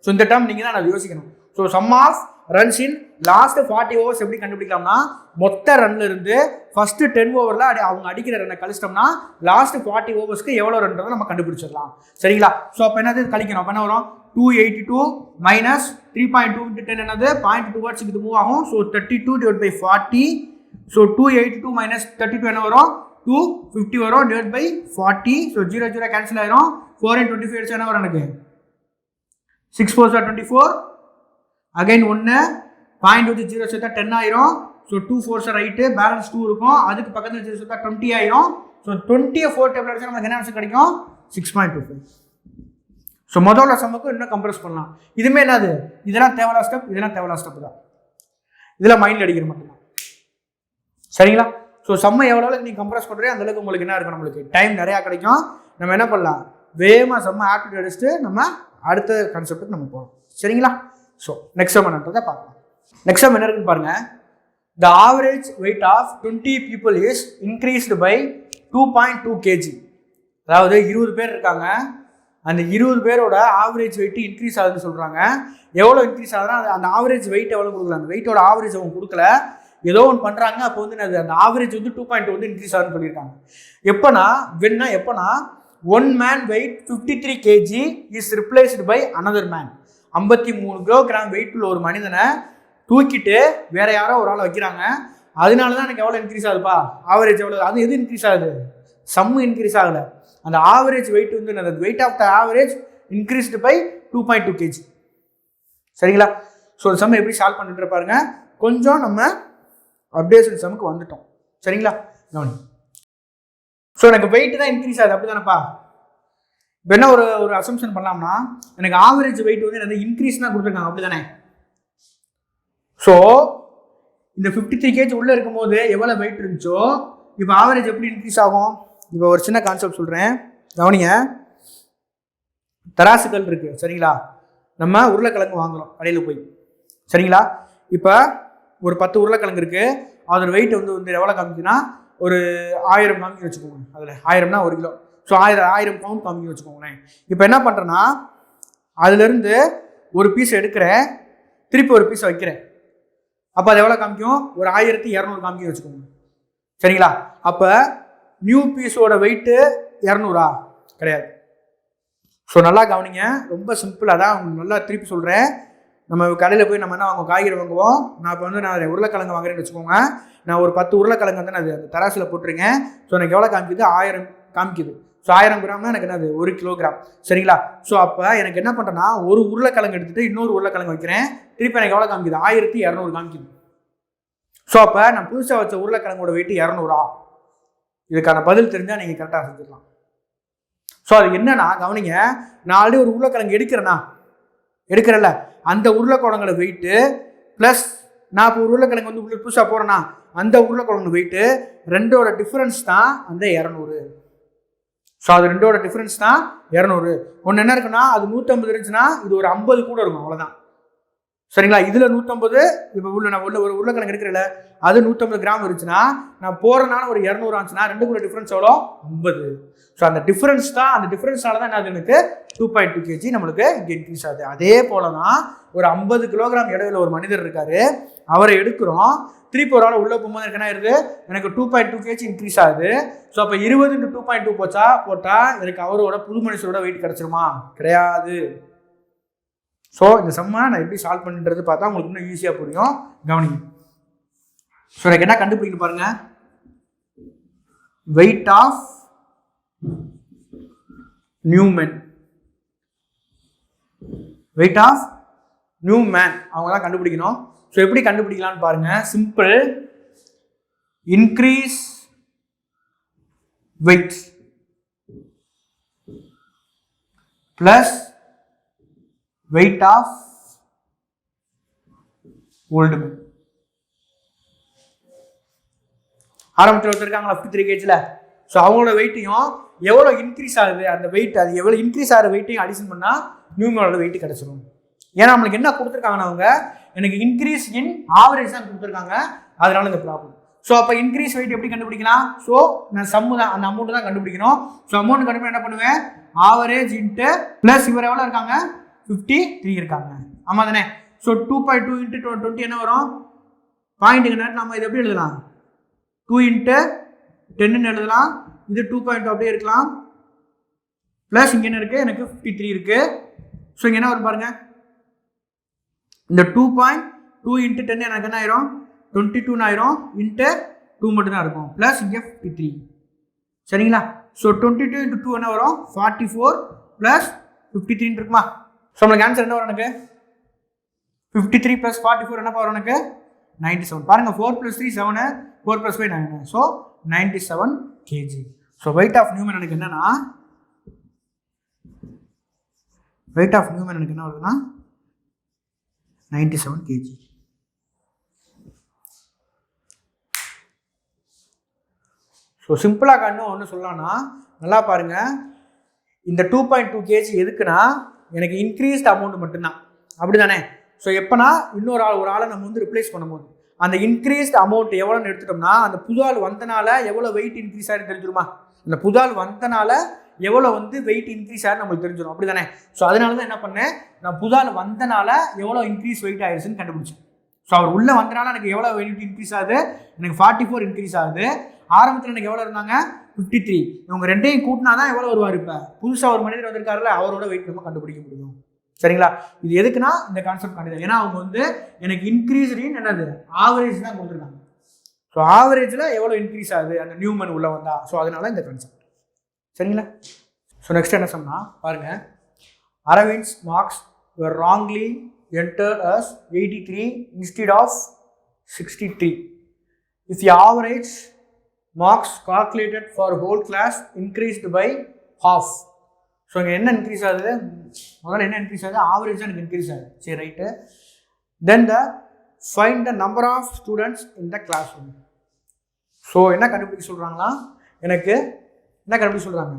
ஸோ இந்த டேர்ம் நீங்கள் தான் நான் யோசிக்கணும். So sum of runs in last 40 overs எப்படி கண்டுபிடிக்கலாம்னா, மொத்த ரன்ல இருந்து ஃபர்ஸ்ட் 10 ஓவரில் அவங்க அடிக்கிற ரன்னை கழிச்சிட்டோம்னா லாஸ்ட் 40 ஓவர்ஸ்க்கு எவ்வளோ ரன்றதை நம்ம கண்டுபிடிச்சிடலாம். சரிங்களா, ஸோ அப்போ என்னது கழிக்கணும், அப்போ என்ன வரும் 282 minus 3.2 into 10 என்னது 0.2 towards இது மூவ் ஆகும். So 32 divided by 40. So 282 minus 32 என்ன வரும், 250 வரும், divided by 40. ஸோ 0 0 கேன்சல் ஆயிரும். 4 and 25 என்ன வரும் எனக்கு 6 4 24. அகைன் 1 பாயிண்ட் வச்சு 0 சேர்த்தா 10 ஆயிரும். ஸோ 2 4 ரைட்டு, பேலன்ஸ் 2 இருக்கும். அதுக்கு பக்கத்தில் 0 சேர்த்தா 20 ஆயிரும். ஸோ 20 டேபிள் அடிச்சா நமக்கு என்ன ஆன்சர் கிடைக்கும், 6.25. ஸோ முதல்ல சம்முக்கு இன்னும் கம்ப்ரஸ் பண்ணலாம். இதுமே என்னது, இதெல்லாம் தேவையில்லா ஸ்டெப், இதெல்லாம் தேவையில்லா ஸ்டெப் தான். இதெல்லாம் மைண்டில் அடிக்கிற மட்டும்தான். சரிங்களா, ஸோ சம்மை எவ்வளோ நீங்கள் கம்ப்ரஸ் பண்ணுறீங்க அந்த அளவுக்கு உங்களுக்கு என்ன இருக்கும், நம்மளுக்கு டைம் நிறையா கிடைக்கும். நம்ம என்ன பண்ணலாம், வேகமாக செம்ம ஆப்டிடியூட் அடிச்சுட்டு நம்ம அடுத்த கான்செப்ட்டுக்கு நம்ம போகலாம். சரிங்களா, ஸோ நெக்ஸ்ட் சம் என்னன்றதை பார்க்கலாம். நெக்ஸ்ட் சம் என்ன இருக்குன்னு பாருங்க. The average weight of 20 people is increased by 2.2 kg. அதாவது 20 பேர் இருக்காங்க, அந்த 20 பேரோட ஆவரேஜ் வெயிட் இன்க்ரீஸ் ஆகுதுன்னு சொல்கிறாங்க. எவ்வளோ இன்க்ரீஸ் ஆகுதுன்னா அந்த ஆவரேஜ் வெயிட் எவ்வளோ கொடுக்கல, அந்த வெயிட்டோட ஆவரேஜ் அவங்க கொடுக்கல, ஏதோ ஒன்று பண்ணுறாங்க. அப்போ வந்து அந்த ஆவரேஜ் வந்து 2.2 வந்து இன்க்ரீஸ் ஆகுதுன்னு சொல்லியிருக்காங்க. எப்போனா 1 man weight 53 kg is replaced by another man. 53 kilogram wait உள்ள ஒரு மனிதனை தூக்கிட்டு வேற யாரோ ஒரு ஆளை வைக்கிறாங்க. அதனால தான் எனக்கு எவ்வளோ இன்க்ரீஸ் ஆகுதுப்பா, ஆவரேஜ் எவ்வளோ, அது எது இன்க்ரீஸ் ஆகுது, சம்மு இன்க்ரீஸ் ஆகலை. அந்த ஆவரேஜ் வெயிட் வந்து அந்த weight of the average increased by 2.2 kg. சரிங்களா, ஸோ அந்த சம்மை எப்படி சால்வ் பண்ணிட்டு பாருங்க. கொஞ்சம் நம்ம அப்டேஷன் சம்முக்கு வந்துட்டோம். சரிங்களா, கவனி. ஸோ எனக்கு வெயிட் தான் இன்க்ரீஸ் ஆகுது, அப்படி தானேப்பா. இப்போ என்ன ஒரு அசம்ஷன் பண்ணலாம்னா, எனக்கு ஆவரேஜ் வெயிட் வந்து எனக்கு இன்க்ரீஸ் தான் கொடுத்துருக்காங்க, அப்படி தானே. ஸோ இந்த 53 kg உள்ளே இருக்கும்போது எவ்வளோ வெயிட் இருந்துச்சோ இப்போ ஆவரேஜ் எப்படி இன்க்ரீஸ் ஆகும். இப்போ ஒரு சின்ன கான்செப்ட் சொல்கிறேன், கவனிங்க. தராசுகள் இருக்குது சரிங்களா, நம்ம உருளைக்கிழங்கு வாங்குகிறோம் கடையில் போய். சரிங்களா, இப்போ ஒரு 10 உருளைக்கிழங்கு இருக்குது, அதோட வெயிட் வந்து எவ்வளோ காமிக்குன்னா ஒரு 1000 காமிக்கு வச்சுக்கோங்க. அதில் 1000னா 1 கிலோ. ஸோ 1000 பவுண்ட் காமிக்கு வச்சுக்கோங்களேன். இப்போ என்ன பண்ணுறேன்னா அதுலேருந்து ஒரு பீஸ் எடுக்கிறேன், திருப்பி ஒரு பீஸை வைக்கிறேன். அப்போ அது எவ்வளோ காமிக்கும், ஒரு 1200 காமிக்கு வச்சுக்கோங்க. சரிங்களா, அப்போ நியூ பீஸோட வெயிட்டு 200 கிடையாது. ஸோ நல்லா கவனிங்க, ரொம்ப சிம்பிளாக தான் உங்களுக்கு நல்லா திருப்பி சொல்கிறேன். நம்ம கடையில் போய் நம்ம என்ன வாங்குவோம், காய்கறி வாங்குவோம். நான் இப்போ வந்து நான் உருளைக்கிழங்கு வாங்குறேன்னு வச்சுக்கோங்க. நான் ஒரு 10 உருளைக்கிழங்கு வந்து நான் அந்த தராசில் போட்டுருங்க. ஸோ எனக்கு எவ்வளோ காமிக்குது, 1000 காமிக்குது. ஸோ 1000 கிராம்னா எனக்கு என்னது 1 கிலோகிராம். சரிங்களா, ஸோ அப்போ எனக்கு என்ன பண்ணுறேன்னா ஒரு உருளைக்கிழங்கு எடுத்துகிட்டு இன்னொரு உருளைக்கிழங்கு வைக்கிறேன், திருப்பி எனக்கு எவ்வளோ காமிக்குது, 1200 காமிக்குது. ஸோ அப்போ நான் புதுசாக வச்ச உருளைக்கிழங்கோட வெயிட் 200. இதுக்கான பதில் தெரிஞ்சால் நீங்கள் கரெக்டாக செஞ்சுக்கலாம். ஸோ அது என்னன்னா கவனிங்க, நான் ஆல்ரெடி ஒரு உருளைக்கிழங்கு எடுக்கிறேன்ல, அந்த உருளைக்கிழங்கோட வெயிட்டு ப்ளஸ் நான் இப்போ ஒரு உருளைக்கிழங்கு வந்து புதுசாக போகிறேன்னா அந்த உருளைக்கிழங்கு வெயிட்டு ரெண்டோட டிஃப்ரென்ஸ் தான் அந்த 200. ஸோ அது ரெண்டோட டிஃப்ரென்ஸ் தான் 200. ஒன்று என்ன இருக்குன்னா அது 150 இருந்துச்சுன்னா இது ஒரு 50 கூட இருக்கும், அவ்வளோதான். சரிங்களா, இதில் 150. இப்போ நான் ஒரு உருளைக்கிழங்கு எடுக்கிறேன்ல, அது 150 கிராம் இருந்துச்சுன்னா நான் போகிறனால ஒரு 200 ஆச்சுன்னா ரெண்டு கூட டிஃப்ரென்ஸ் எவ்வளோ, 50. ஸோ அந்த டிஃப்ரென்ஸ் தான், அந்த டிஃப்ரென்ஸ்னால தான் அது எனக்கு 2.2 kg நம்மளுக்கு இங்கே இன்க்ரீஸ் ஆகுது. அதே போல தான் ஒரு 50 கிலோகிராம் இடையில ஒரு மனிதர் இருக்காரு, அவரை எடுக்கிறோம், திருப்பி ஒரு ஆள் உள்ளே போகும்போது எனக்கு என்ன ஆயிருது, எனக்கு 2.2 kg இன்க்ரீஸ் ஆகுது. ஸோ அப்போ 20 × 2.2 போட்டால் எனக்கு அவரோட புது மனுஷரோட வெயிட் கிடச்சிருமா, கிடையாது. ஸோ இந்த சம்மை நான் எப்படி சால்வ் பண்ணுறது பார்த்தா உங்களுக்கு இன்னும் ஈஸியாக புரியும், கவனிங்க. ஸோ எனக்கு என்ன கண்டுபிடிக்கணும் பாருங்க, weight of new man, weight of new man அவங்க தான் கண்டுபிடிக்கணும். ஸோ எப்படி கண்டுபிடிக்கலாம்னு பாருங்க. Simple, increase weight plus weight of old man. ஆரம்பத்தில் ஒருத்தருக்காங்களா 53 kgல, ஸோ அவங்களோட வெயிட்டையும் எவ்வளோ இன்க்ரீஸ் ஆகுது அந்த வெயிட், அது எவ்வளோ இன்க்ரீஸ் ஆகிற வெயிட்டையும் அடிஷன் பண்ணால் நியூமனோட வெயிட் கிடச்சிடும். ஏன்னா நம்மளுக்கு என்ன கொடுத்துருக்காங்கன்னா அவங்க எனக்கு இன்க்ரீஸ் இன் ஆவரேஜ் தான் கொடுத்துருக்காங்க, அதனால இந்த ப்ராப்ளம். ஸோ அப்போ இன்க்ரீஸ் வெயிட் எப்படி கண்டுபிடிக்கலாம்? ஸோ நான் சம்மு தான், அந்த அமௌண்ட் தான் கண்டுபிடிக்கணும். ஸோ அமௌண்ட் கண்டுபிடிக்க என்ன பண்ணுவேன்? ஆவரேஜ் இன்ட்டு ப்ளஸ் இவர் எவ்வளோ இருக்காங்க? 53 இருக்காங்க, ஆமாம் தானே? ஸோ 2.2 இன்ட்டு 20 என்ன வரும்? பாயிண்ட்டுக்கு நேரம் நம்ம இது எப்படி எழுதலாம்? 2 இன்ட்டு 10ன்னு எழுதலாம். இது 2.2 அப்படியே இருக்கலாம். ப்ளஸ் இங்கே என்ன இருக்குது? எனக்கு 53 இருக்குது. ஸோ இங்கே என்ன வரும் பாருங்க, இந்த 2.2 இன்ட்டு 10 எனக்கு என்ன ஆயிரும்? 22 ஆயிரும். இன்ட்டு 2 மட்டும் தான் இருக்கும். ப்ளஸ் இங்கே 53, சரிங்களா? ஸோ 22 இன்ட்டு 2 என்ன வரும்? 44 ப்ளஸ் 53 இருக்குமா? ஸோ நம்மளுக்கு ஆன்சர் என்ன வரும்? எனக்கு 53 ப்ளஸ் 44 என்ன வரும்? எனக்கு 97. பாருங்க, 4 + 3 7, 4 + 5 9. So 97 kg. So weight of new man எனக்கு என்னன்னா, வெயிட் ஆஃப் நியூமன் எனக்கு என்ன வருதுன்னா 97 kg. ஸோ சிம்பிளாக கண்ணு ஒன்று சொல்லலாம்னா, நல்லா பாருங்க, இந்த 2.2 kg எதுக்குன்னா எனக்கு இன்க்ரீஸ்ட் அமௌண்ட் மட்டும்தான், அப்படி தானே? ஸோ எப்போனா இன்னொரு ஒரு ஆளை நம்ம வந்து ரிப்ளேஸ் பண்ணும்போது அந்த இன்க்ரீஸ்ட் அமௌண்ட் எவ்வளோன்னு எடுத்துட்டோம்னா, அந்த புது ஆள் வந்தனால எவ்வளோ வெயிட் இன்க்ரீஸ் ஆகிட்டு தெரிஞ்சிருமா? அந்த புது ஆள் வந்தனால எவ்வளோ வந்து வெயிட் இன்க்ரீஸ் ஆகிட்டு நம்மளுக்கு தெரிஞ்சிடும், அப்படி தானே? ஸோ அதனால தான் என்ன பண்ணேன், நான் புது ஆள் வந்தனால எவ்வளோ இன்க்ரீஸ் வெயிட் ஆயிடுச்சுன்னு கண்டுபிடிச்சேன். ஸோ அவர் உள்ளே வந்தனால எனக்கு எவ்வளோ வெயிட் இன்க்ரீஸ் ஆகுது? எனக்கு 44 இன்க்ரீஸ் ஆகுது. ஆரம்பத்தில் எனக்கு எவ்வளோ இருந்தாங்க? 53. இவங்க ரெண்டையும் கூட்டினா தான் எவ்வளோ வருவார்? இப்போ புதுசாக ஒரு மனிதர் வந்திருக்காருல, அவரோட வெயிட் நம்ம கண்டுபிடிக்க முடியும், சரிங்களா? இது எதுக்குன்னா இந்த கான்செப்ட் கண்டுதான். ஏன்னா அவங்க வந்து எனக்கு இன்க்ரீஸ்டின் என்னது ஆவரேஜ் தான் கொடுத்துருக்காங்க. ஸோ ஆவரேஜில் எவ்வளோ இன்க்ரீஸ் ஆகுது அந்த நியூமன் உள்ள வந்தா, ஸோ அதனால இந்த கான்செப்ட், சரிங்களா? ஸோ நெக்ஸ்ட் என்ன சொன்னா பாருங்க, Aravind's marks were wrongly entered as 83 instead of 63 if the average marks calculated for whole class increased by half. So இங்கே என்ன இன்க்ரீஸ் ஆகுது? முதல்ல என்ன இன்க்ரீஸ் ஆகுது? ஆவரேஜ் தான் எனக்கு இன்க்ரீஸ் ஆகுது, சரி right. Then find the number of students in the classroom. So என்ன கண்டுபிடிக்க சொல்கிறாங்களா? எனக்கு என்ன கண்டுபிடிக்க சொல்கிறாங்க?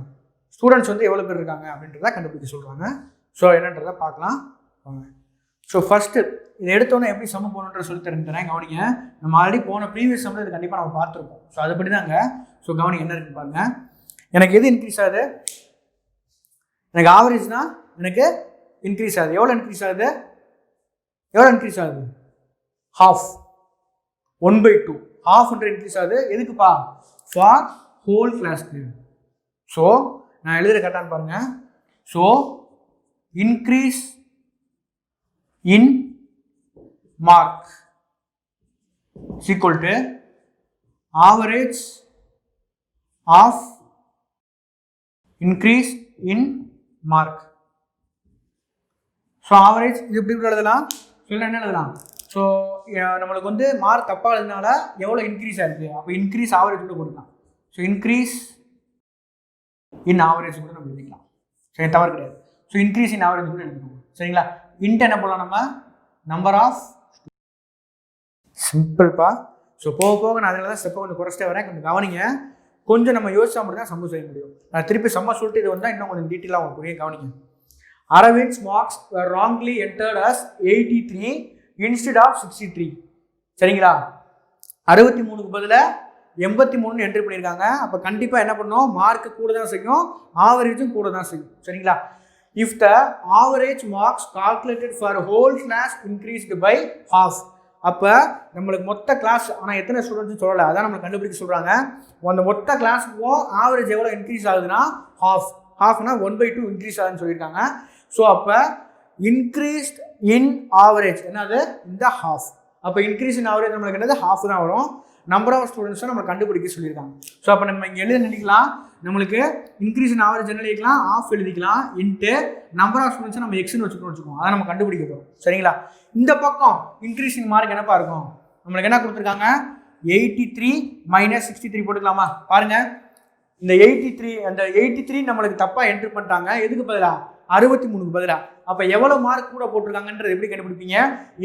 ஸ்டூடெண்ட்ஸ் வந்து எவ்வளோ பேர் இருக்காங்க அப்படின்றத கண்டுபிடிக்க சொல்கிறாங்க. ஸோ என்னன்றதை பார்க்கலாம் வாங்க. ஸோ ஃபஸ்ட்டு இதை எடுத்தோன்னே எப்படி சம்ம போகணுன்ற சொல்லி தரேன், கவனிங்க. நம்ம ஆல்ரெடி போன ப்ரீவியஸ் சம்மில் இது கண்டிப்பாக நம்ம பார்த்துருப்போம். ஸோ அதுபடி தாங்க. ஸோ கவனிங்க என்ன இருக்குன்னு பாருங்கள். எனக்கு எது இன்க்ரீஸ் ஆகுது? எனக்கு ஆவரேஜ்னா எனக்கு இன்க்ரீஸ் ஆகுது. எவ்வளோ இன்க்ரீஸ் ஆகுது? எவ்வளோ இன்க்ரீஸ் ஆகுது? ஹாஃப், 1/2 ஹாஃப்ன்ற இன்க்ரீஸ் ஆகுது. எதுக்குப்பா? ஃபார் ஹோல் கிளாஸ்க்கு. ஸோ நான் எழுதுகிற கரெக்டான்னு பாருங்க. So increase in mark is equal to average of increase in mark. So average இது எப்படி எழுதலாம்? சொல்ல என்ன எழுதலாம்? ஸோ நம்மளுக்கு வந்து மார்க் தப்பாக எழுதுனால எவ்வளோ இன்க்ரீஸ் ஆயிருக்கு, அப்போ இன்க்ரீஸ் ஆவரேஜ் கூட கொடுக்கலாம். ஸோ இன்க்ரீஸ் இன் ஆவரேஜ் கூட நம்ம எழுதிக்கலாம், சரி தவறு கிடையாது. ஸோ இன்க்ரீஸ் இன் ஆவரேஜ் கூட எழுதிக்கணும், சரிங்களா? இன்ட்டு என்ன பண்ணலாம் நம்ம? Number of சிம்பிள்ப்பா. ஸோ போக போக நான் அதில் தான் ஸ்டெப்பை கொஞ்சம் குறைச்சிட்டே வரேன், கொஞ்சம் கவனிங்க. கொஞ்சம் நம்ம யோசிச்சா மட்டும் தான் சம்ம செய்ய முடியும். நான் திருப்பி சம்ம சொல்லிட்டு இது வந்தால் இன்னும் கொஞ்சம் டீட்டெயிலாக உங்களுக்கு புரிய கவனிங்க. Aravind's marks were wrongly entered as 83 instead of 63. சரிங்களா? 63க்கு பதிலாக 83 என்ட்ரி பண்ணியிருக்காங்க. அப்போ கண்டிப்பாக என்ன பண்ணணும்? மார்க்கு கூட தான் செய்யும், ஆவரேஜும் கூட தான் செய்யும், சரிங்களா? If the average marks calculated for whole class increased by half. அப்போ நம்மளுக்கு மொத்த கிளாஸ், ஆனால் எத்தனை ஸ்டூடெண்ட்ஸ் சொல்லலை, அதான் நம்மளுக்கு கண்டுபிடிக்க சொல்கிறாங்க. அந்த மொத்த கிளாஸுக்கும் ஆவரேஜ் எவ்வளோ இன்க்ரீஸ் ஆகுதுன்னா ஹாஃப். ஹாஃப்னா 1/2 இன்க்ரீஸ் ஆகுதுன்னு சொல்லியிருக்காங்க. ஸோ அப்போ இன்க்ரீஸ்ட் இன் ஆவரேஜ் என்னது? இந்த ஹாஃப். அப்போ இன்க்ரீஸ் இன் ஆவரேஜ் நம்மளுக்கு என்னது? ஹாஃப் தான் வரும். நம்பர் ஆஃப் ஸ்டூடெண்ட்ஸை நம்ம கண்டுபிடிக்க சொல்லியிருக்காங்க. ஸோ அப்போ நம்ம இங்கே எழுத நினைக்கலாம், நம்மளுக்கு இன்க்ரீஸ் இன் ஆவரேஜ் என்ன எழுதிக்கலாம், ஆஃப் எழுதிக்கலாம், இன்ட்டு நம்பர் ஆஃப் ஸ்டூடெண்ட்ஸை நம்ம எக்ஸ்னு வச்சுக்கணும். அதை நம்ம கண்டுபிடிக்க போகிறோம். சரிங்களா? இந்த பக்கம் இன்க்ரீஸ் இன் மார்க் என்னப்பா இருக்கும், நம்மளுக்கு என்ன கொடுத்துருக்காங்க, 83 - 63 போட்டுக்கலாமா? பாருங்க, இந்த 83 அந்த 83 நம்மளுக்கு தப்பாக என்ட்ரு பண்ணிட்டாங்க. எதுக்கு பதிலாக 63க்கு பதிலாக. அப்போ எவ்வளோ மார்க் கூட போட்டிருக்காங்கன்றது எப்படி கண்டுபிடிப்பீங்க?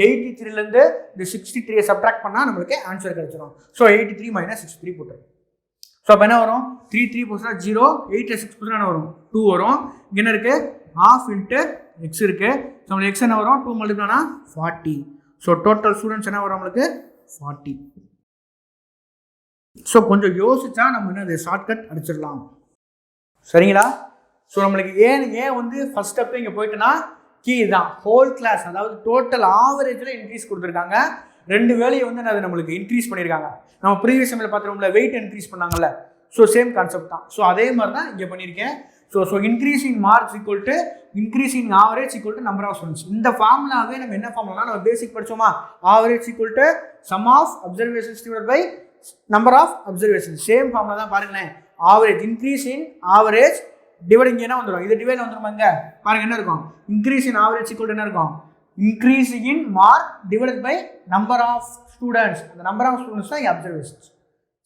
83லேருந்து இந்த 63 சப்ட்ராக்ட் பண்ணால் நம்மளுக்கு ஆன்சர் கிடைச்சிடும். ஸோ 83 - 63 போட்டுரும். ஸோ அப்போ என்ன வரும், 3 3 போச்சுன்னா 0, 8 6 போச்சுன்னா என்ன வரும், 2 வரும். இங்கே என்ன இருக்குது, ½ இன்ட்டு எக்ஸ் இருக்குது. ஸோ நம்மளுக்கு எக்ஸ் என்ன வரும், 2 மல்டிப்ளைனா 40. ஸோ டோட்டல் ஸ்டூடெண்ட்ஸ் என்ன வரும் நம்மளுக்கு 40. ஸோ கொஞ்சம் யோசிச்சா நம்ம என்ன ஷார்ட்கட் அடிச்சிடலாம். சரிங்களா? ஸோ நம்மளுக்கு ஏன் வந்து ஃபர்ஸ்ட் ஸ்டெப் இங்கே போயிட்டுனா கீ தான், ஹோல் கிளாஸ், அதாவது டோட்டல் ஆவரேஜில் இன்க்ரீஸ் கொடுத்துருக்காங்க. 2 வேலையை வந்து அது நம்மளுக்கு இன்க்ரீஸ் பண்ணியிருக்காங்க. நம்ம ப்ரீவியஸ் டைமில் பார்த்துருவோம்ல, வெயிட் இன்க்ரீஸ் பண்ணாங்கல்ல. ஸோ சேம் கான்செப்ட் தான். ஸோ அதே மாதிரி தான் இங்கே பண்ணியிருக்கேன். So increasing marks equal to increasing average equal to number of students. இந்த ஃபார்முலாவே நம்ம என்ன ஃபார்முலா, நம்ம பேசிக் படிச்சோமா, average equal to sum of observations divided by number of observation. Same formula தான் பாருங்களேன். Average increase in average divide இங்கே என்ன வந்துடும், இது டிவைட் வந்துடும். இங்கே பாருங்க என்ன இருக்கும், increase in average equal to என்ன இருக்கும், increase in mark divided by number of students. அந்த நம்பர் ஆஃப் ஸ்டூடெண்ட்ஸ் தான் அப்சர்வேஷன்ஸ்.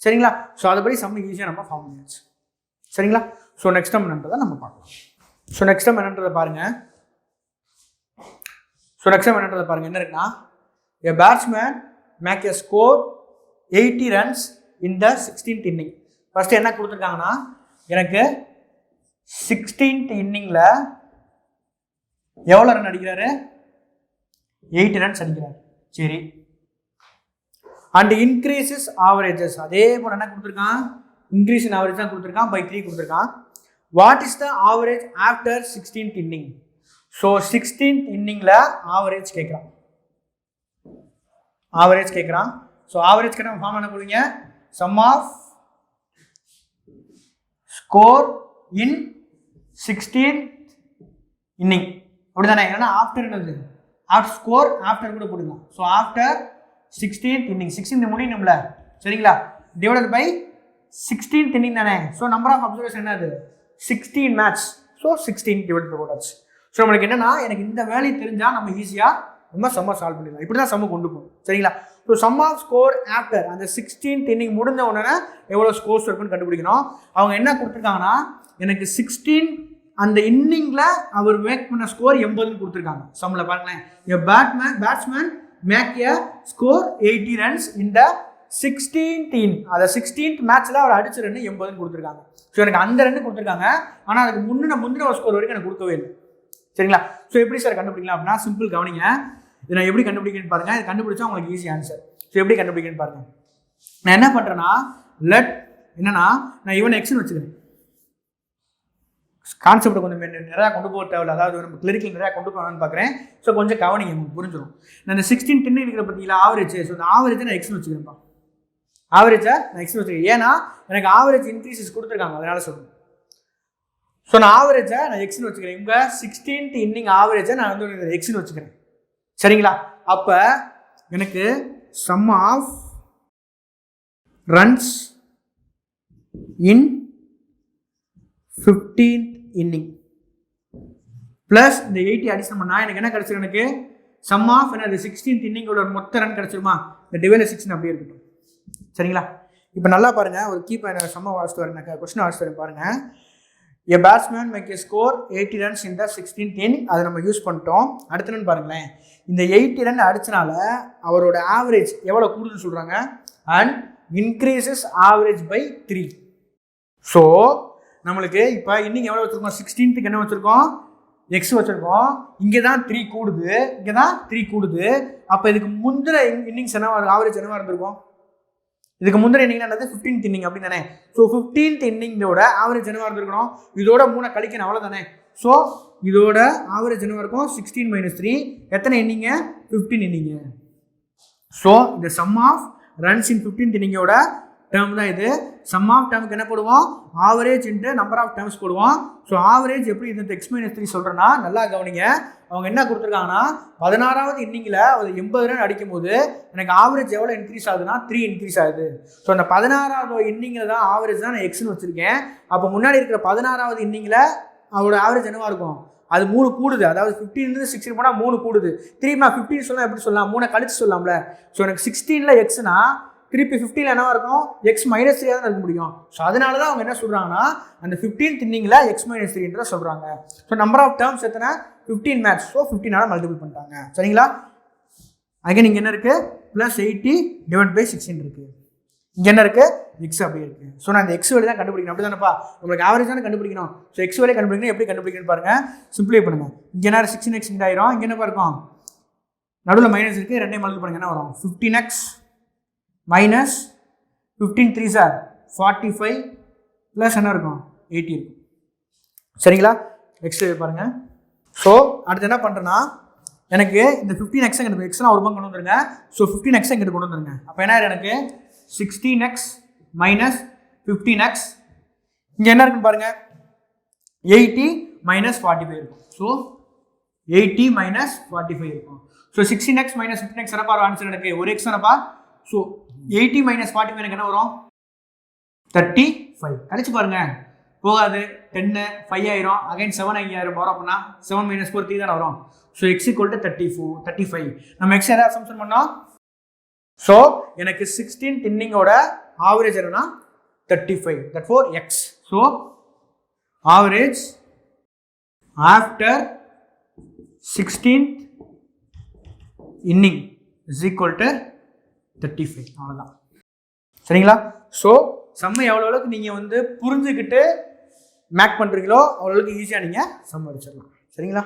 சரிங்களா? ஸோ அதுபடி சம் ஈஸியாக நம்ம ஃபார்ம் பண்ணியாச்சு. சரிங்களா? ஸோ நெக்ஸ்ட் டைம் என்னன்றதை நம்ம பார்க்கலாம். ஸோ நெக்ஸ்ட் டைம் என்னன்றதை பாருங்க. என்ன இருக்குன்னா, a batsman make a score 80 runs in the 16th inning. First என்ன கொடுத்துருக்காங்கன்னா, எனக்கு 16th இன்னிங்கில் எவ்வளோ ரன் அடிக்கிறாரு, 80 ரன்ஸ் அடிக்கிறாரு. சரி, அண்ட் இன்க்ரீசஸ் ஆவரேஜஸ், அதே போல் என்ன கொடுத்துருக்கான், இன்க்ரீஸ் இன் ஆவரேஜ் தான் கொடுத்துருக்கான், by 3 கொடுத்துருக்கான். What is the average after 16th inning? So 16th இன்னிங்கில் ஆவரேஜ் கேட்குறான். ஸோ ஆவரேஜ் நம்ம ஃபார்ம் என்ன போடுவீங்க, sum of score in 16th inning, அப்படி தானே? ஏன்னா ஆஃப்டர் என்னது, ஆஃப்டர் ஸ்கோர் ஆஃப்டர் கூட போட்டுக்கலாம். So after 16th inning, 16th முடியணும்ல. சரிங்களா? டிவைடட் பை 16th இன்னிங் தானே. ஸோ நம்பர் ஆஃப் அப்சர்வேஷன் என்னது, 16 மேட்ச். ஸோ 16 டிவைட் பை போட்டாச்சு. ஸோ நம்மளுக்கு என்னன்னா, எனக்கு இந்த வேலையை தெரிஞ்சால் நம்ம ஈஸியாக நம்ம சம்மை சால்வ் பண்ணிடலாம். இப்படி தான் சம்மை கொண்டு போகும். சரிங்களா? So sum of score after அந்த 16th இன்னிங் முடிஞ்ச உடனே எவ்வளோ ஸ்கோர்ஸ் இருக்குன்னு கண்டுபிடிக்கணும். அவங்க என்ன கொடுத்துருக்காங்கன்னா, எனக்கு 16 அந்த இன்னிங்கில் அவர் மேக் பண்ண ஸ்கோர் 80ன்னு கொடுத்துருக்காங்க. சம்மில் பாருங்களேன், batsman make a score 80 runs இந்த 16th இன், அதை 16th மேட்ச்சில் அவர் அடிச்ச ரன் 80ன்னு கொடுத்துருக்காங்க. ஸோ எனக்கு அந்த ரன்னு கொடுத்துருக்காங்க. ஆனால் அதுக்கு முந்தின ஒரு ஸ்கோர் வரைக்கும் எனக்கு கொடுக்கவே இல்லை. சரிங்களா? ஸோ எப்படி சார் கண்டுபிடிக்கலாம் அப்படின்னா, சிம்பிள் கவனிங்க. இதை நான் எப்படி கண்டுபிடிக்கணும்னு பாருங்க. இது கண்டுபிடிச்சா உங்களுக்கு ஈஸி ஆன்சர். ஸோ எப்படி கண்டுபிடிக்கணும்னு பாருங்க. நான் என்ன பண்ணுறேன்னா, என்னன்னா நான் இவன் எக்ஸ்னு வச்சுக்கிறேன். கான்செப்ட் கொஞ்சம் நிறையா கொண்டு போக தேவையில்ல, அதாவது நம்ம கிளரிக்கல் நிறையா கொண்டு போகலான்னு பார்க்குறேன். ஸோ கொஞ்சம் கவனிங்க, உங்களுக்கு புரிஞ்சிடும். நான் இந்த 16 10 இருக்கிற பார்த்தீங்களா ஆவரேஜ். ஸோ இந்த ஆவரேஜை நான் எக்ஸ்னு வச்சுக்கிறேன்ப்பா. ஆவரேஜை நான் எக்ஸ்னு வச்சுக்கிறேன். ஏன்னா எனக்கு ஆவரேஜ் இன்க்ரீசஸ் கொடுத்துருக்காங்க, அதனால சொல்லுங்கள். ஸோ நான் ஆவரேஜை நான் எக்ஸ்னு வச்சுக்கிறேன். இவங்க 16th இன்னிங் ஆவரேஜை நான் வந்து எக்ஸ்னு வச்சுக்கிறேன். சரிங்களா? அப்போ எனக்கு sum of runs in 15th inning plus இந்த 80 அடிஷன் பண்ணால் எனக்கு என்ன கிடச்சிரும், எனக்கு சம் ஆஃப் என்னது 16th இன்னிங்கோட மொத்த ரன் கிடச்சிருமா, இந்த டிவைட் 16 அப்படியே இருக்கட்டும். சரிங்களா? இப்போ நல்லா பாருங்கள், ஒரு கீப் சம்ம வாசிட்டு வரேன், கொஸ்டின் வாசிட்டு வரேன் பாருங்கள். A batsman make a score 80 runs in the 16th inning, அதை நம்ம யூஸ் பண்ணிட்டோம். அடுத்த ரன் பாருங்களேன், இந்த 80 ரன் அடிச்சனால அவரோட ஆவரேஜ் எவ்வளோ கூடுதல் சொல்கிறாங்க, and increases average by 3. So நம்மளுக்கு இப்போ இன்னிங் எவ்வளோ வச்சுருக்கோம், 16th என்ன வச்சுருக்கோம், எக்ஸ் வச்சுருக்கோம். இங்கே தான் 3 கூடுது, இங்கே தான் 3 கூடுது. அப்போ இதுக்கு முந்தின இன்னிங்ஸ் என்ன ஆவரேஜ் என்னவா இருந்திருக்கும், இதுக்கு முந்தின இன்னிங் என்னது 15th இன்னிங் அப்படின்னு தானே. ஸோ 15th இன்னிங்கோட ஆவரேஜ் என்னவா இருந்திருக்கணும், இதோட 3 கழிக்கணும், அவ்வளோ தானே. ஸோ இதோட ஆவரேஜ் என்னவா இருக்கும், 16 - 3 எத்தனை இன்னிங்க, 15 இன்னிங்க. ஸோ இந்த sum of runs in 15th இன்னிங்கோட டேர்ம் தான் இது. சம் ஆஃப் டேர்முக்கு என்ன போடுவோம், average into number of terms போடுவோம். ஸோ ஆவரேஜ் எப்படி இந்த x-3 சொல்கிறேன்னா நல்லா கவனிங்க. அவங்க என்ன கொடுத்துருக்காங்கன்னா 16வது இன்னிங்கில் ஒரு 80 ரன் அடிக்கும் போது எனக்கு ஆவரேஜ் எவ்வளோ இன்க்ரீஸ் ஆகுதுன்னா 3 இன்க்ரீஸ் ஆகுது. ஸோ அந்த 16வது இன்னிங்கில் தான் ஆவரேஜ் தான் நான் எக்ஸ்னு வச்சுருக்கேன். அப்போ முன்னாடி இருக்கிற 16வது இன்னிங்கில் அவரோட ஆவரேஜ் என்னவா இருக்கும், அது 3 கூடுது. அதாவது 15 16 போனால் 3 கூடுது. திருப்பி நான் 15 சொன்னால் எப்படி சொல்லலாம், 3 கழிச்சு சொல்லலாம்ல. ஸோ எனக்கு 16ல் எக்ஸ்னா திருப்பி 15ல் என்னவா இருக்கும், x-3 தான் இருக்க முடியும். ஸோ அதனால தான் அவங்க என்ன சொல்கிறாங்கன்னா அந்த 15th இன்னிங்கில் x-3 சொல்கிறாங்க. ஸோ நம்பர் ஆஃப் டேர்ம்ஸ் எத்தனை 15 மேட்ச். ஸோ 15ஆல் மல்டிபிள் பண்ணிட்டாங்க. சரிங்களா? அகைன் இங்கே என்ன இருக்குது, +80/16 இருக்குது. இங்கே என்ன இருக்குது, எக்ஸ் அப்படி இருக்குது. ஸோ நான் இந்த எக்ஸ் வேல்யூ தான் கண்டுபிடிக்கணும். அப்படி தானேப்பா, உங்களுக்கு ஆவரேஜ் தானே கண்டுபிடிக்கணும். ஸோ எக்ஸ் வேல்யூ கண்டுபிடிக்கணும். எப்படி கண்டுபிடிக்கணும்னு பாருங்கள், சிம்பிளை பண்ணுங்கள். இங்கே என்ன 16x இங்கே ஆயிரும். இங்கே என்ன இருக்கும், நடுவில் மைனஸ் இருக்குது, ரெண்டையும் மல்டிபிள் பண்ணுங்க. என்ன வரும், 15x மைனஸ் 15 3s 45 ப்ளஸ் என்ன இருக்கும் 80 இருக்கும். சரிங்களா? நெக்ஸ்ட் பாருங்கள். ஸோ அடுத்து என்ன பண்ணுறேன்னா, எனக்கு இந்த 15x எங்களுக்கு எக்ஸ்னா ஒரு பக்கம் கொண்டு வந்துருங்க. ஸோ 15x எங்கிட்ட கொண்டு வந்துருங்க. அப்போ என்ன எனக்கு 16x மைனஸ் 15x, இங்கே என்ன இருக்குன்னு பாருங்க, 80 மைனஸ் 45 இருக்கும். ஸோ 80 மைனஸ் 45 இருக்கும். ஸோ 16x மைனஸ் 15x என்னப்பா ஆன்சர் எனக்கு ஒரு எக்ஸ் என்னப்பா. ஸோ 80 மைனஸ் 45 எனக்கு என்ன வரும், 35. கழிச்சு பாருங்க, போகாது. 10 5 ஆயிரும். அகைன் 7 ஐயாயிரம் வரும். அப்படின்னா 7 மைனஸ் 4 3 தானே வரும். So X equal to 35. நம்ம எக்ஸ் எதாவது அசம்ஷன் பண்ணோம். ஸோ எனக்கு 16th இன்னிங்கோட ஆவரேஜ் என்னன்னா 35. therefore x. So average after 16th inning is equal to 35. அவ்வளோதான். சரிங்களா? ஸோ சம்மை எவ்வளோக்கு நீங்கள் வந்து புரிஞ்சுக்கிட்டு மேக் பண்ணுறீங்களோ அவ்வளோக்கு ஈஸியாக நீங்கள் சம் அடிச்சிடலாம். சரிங்களா?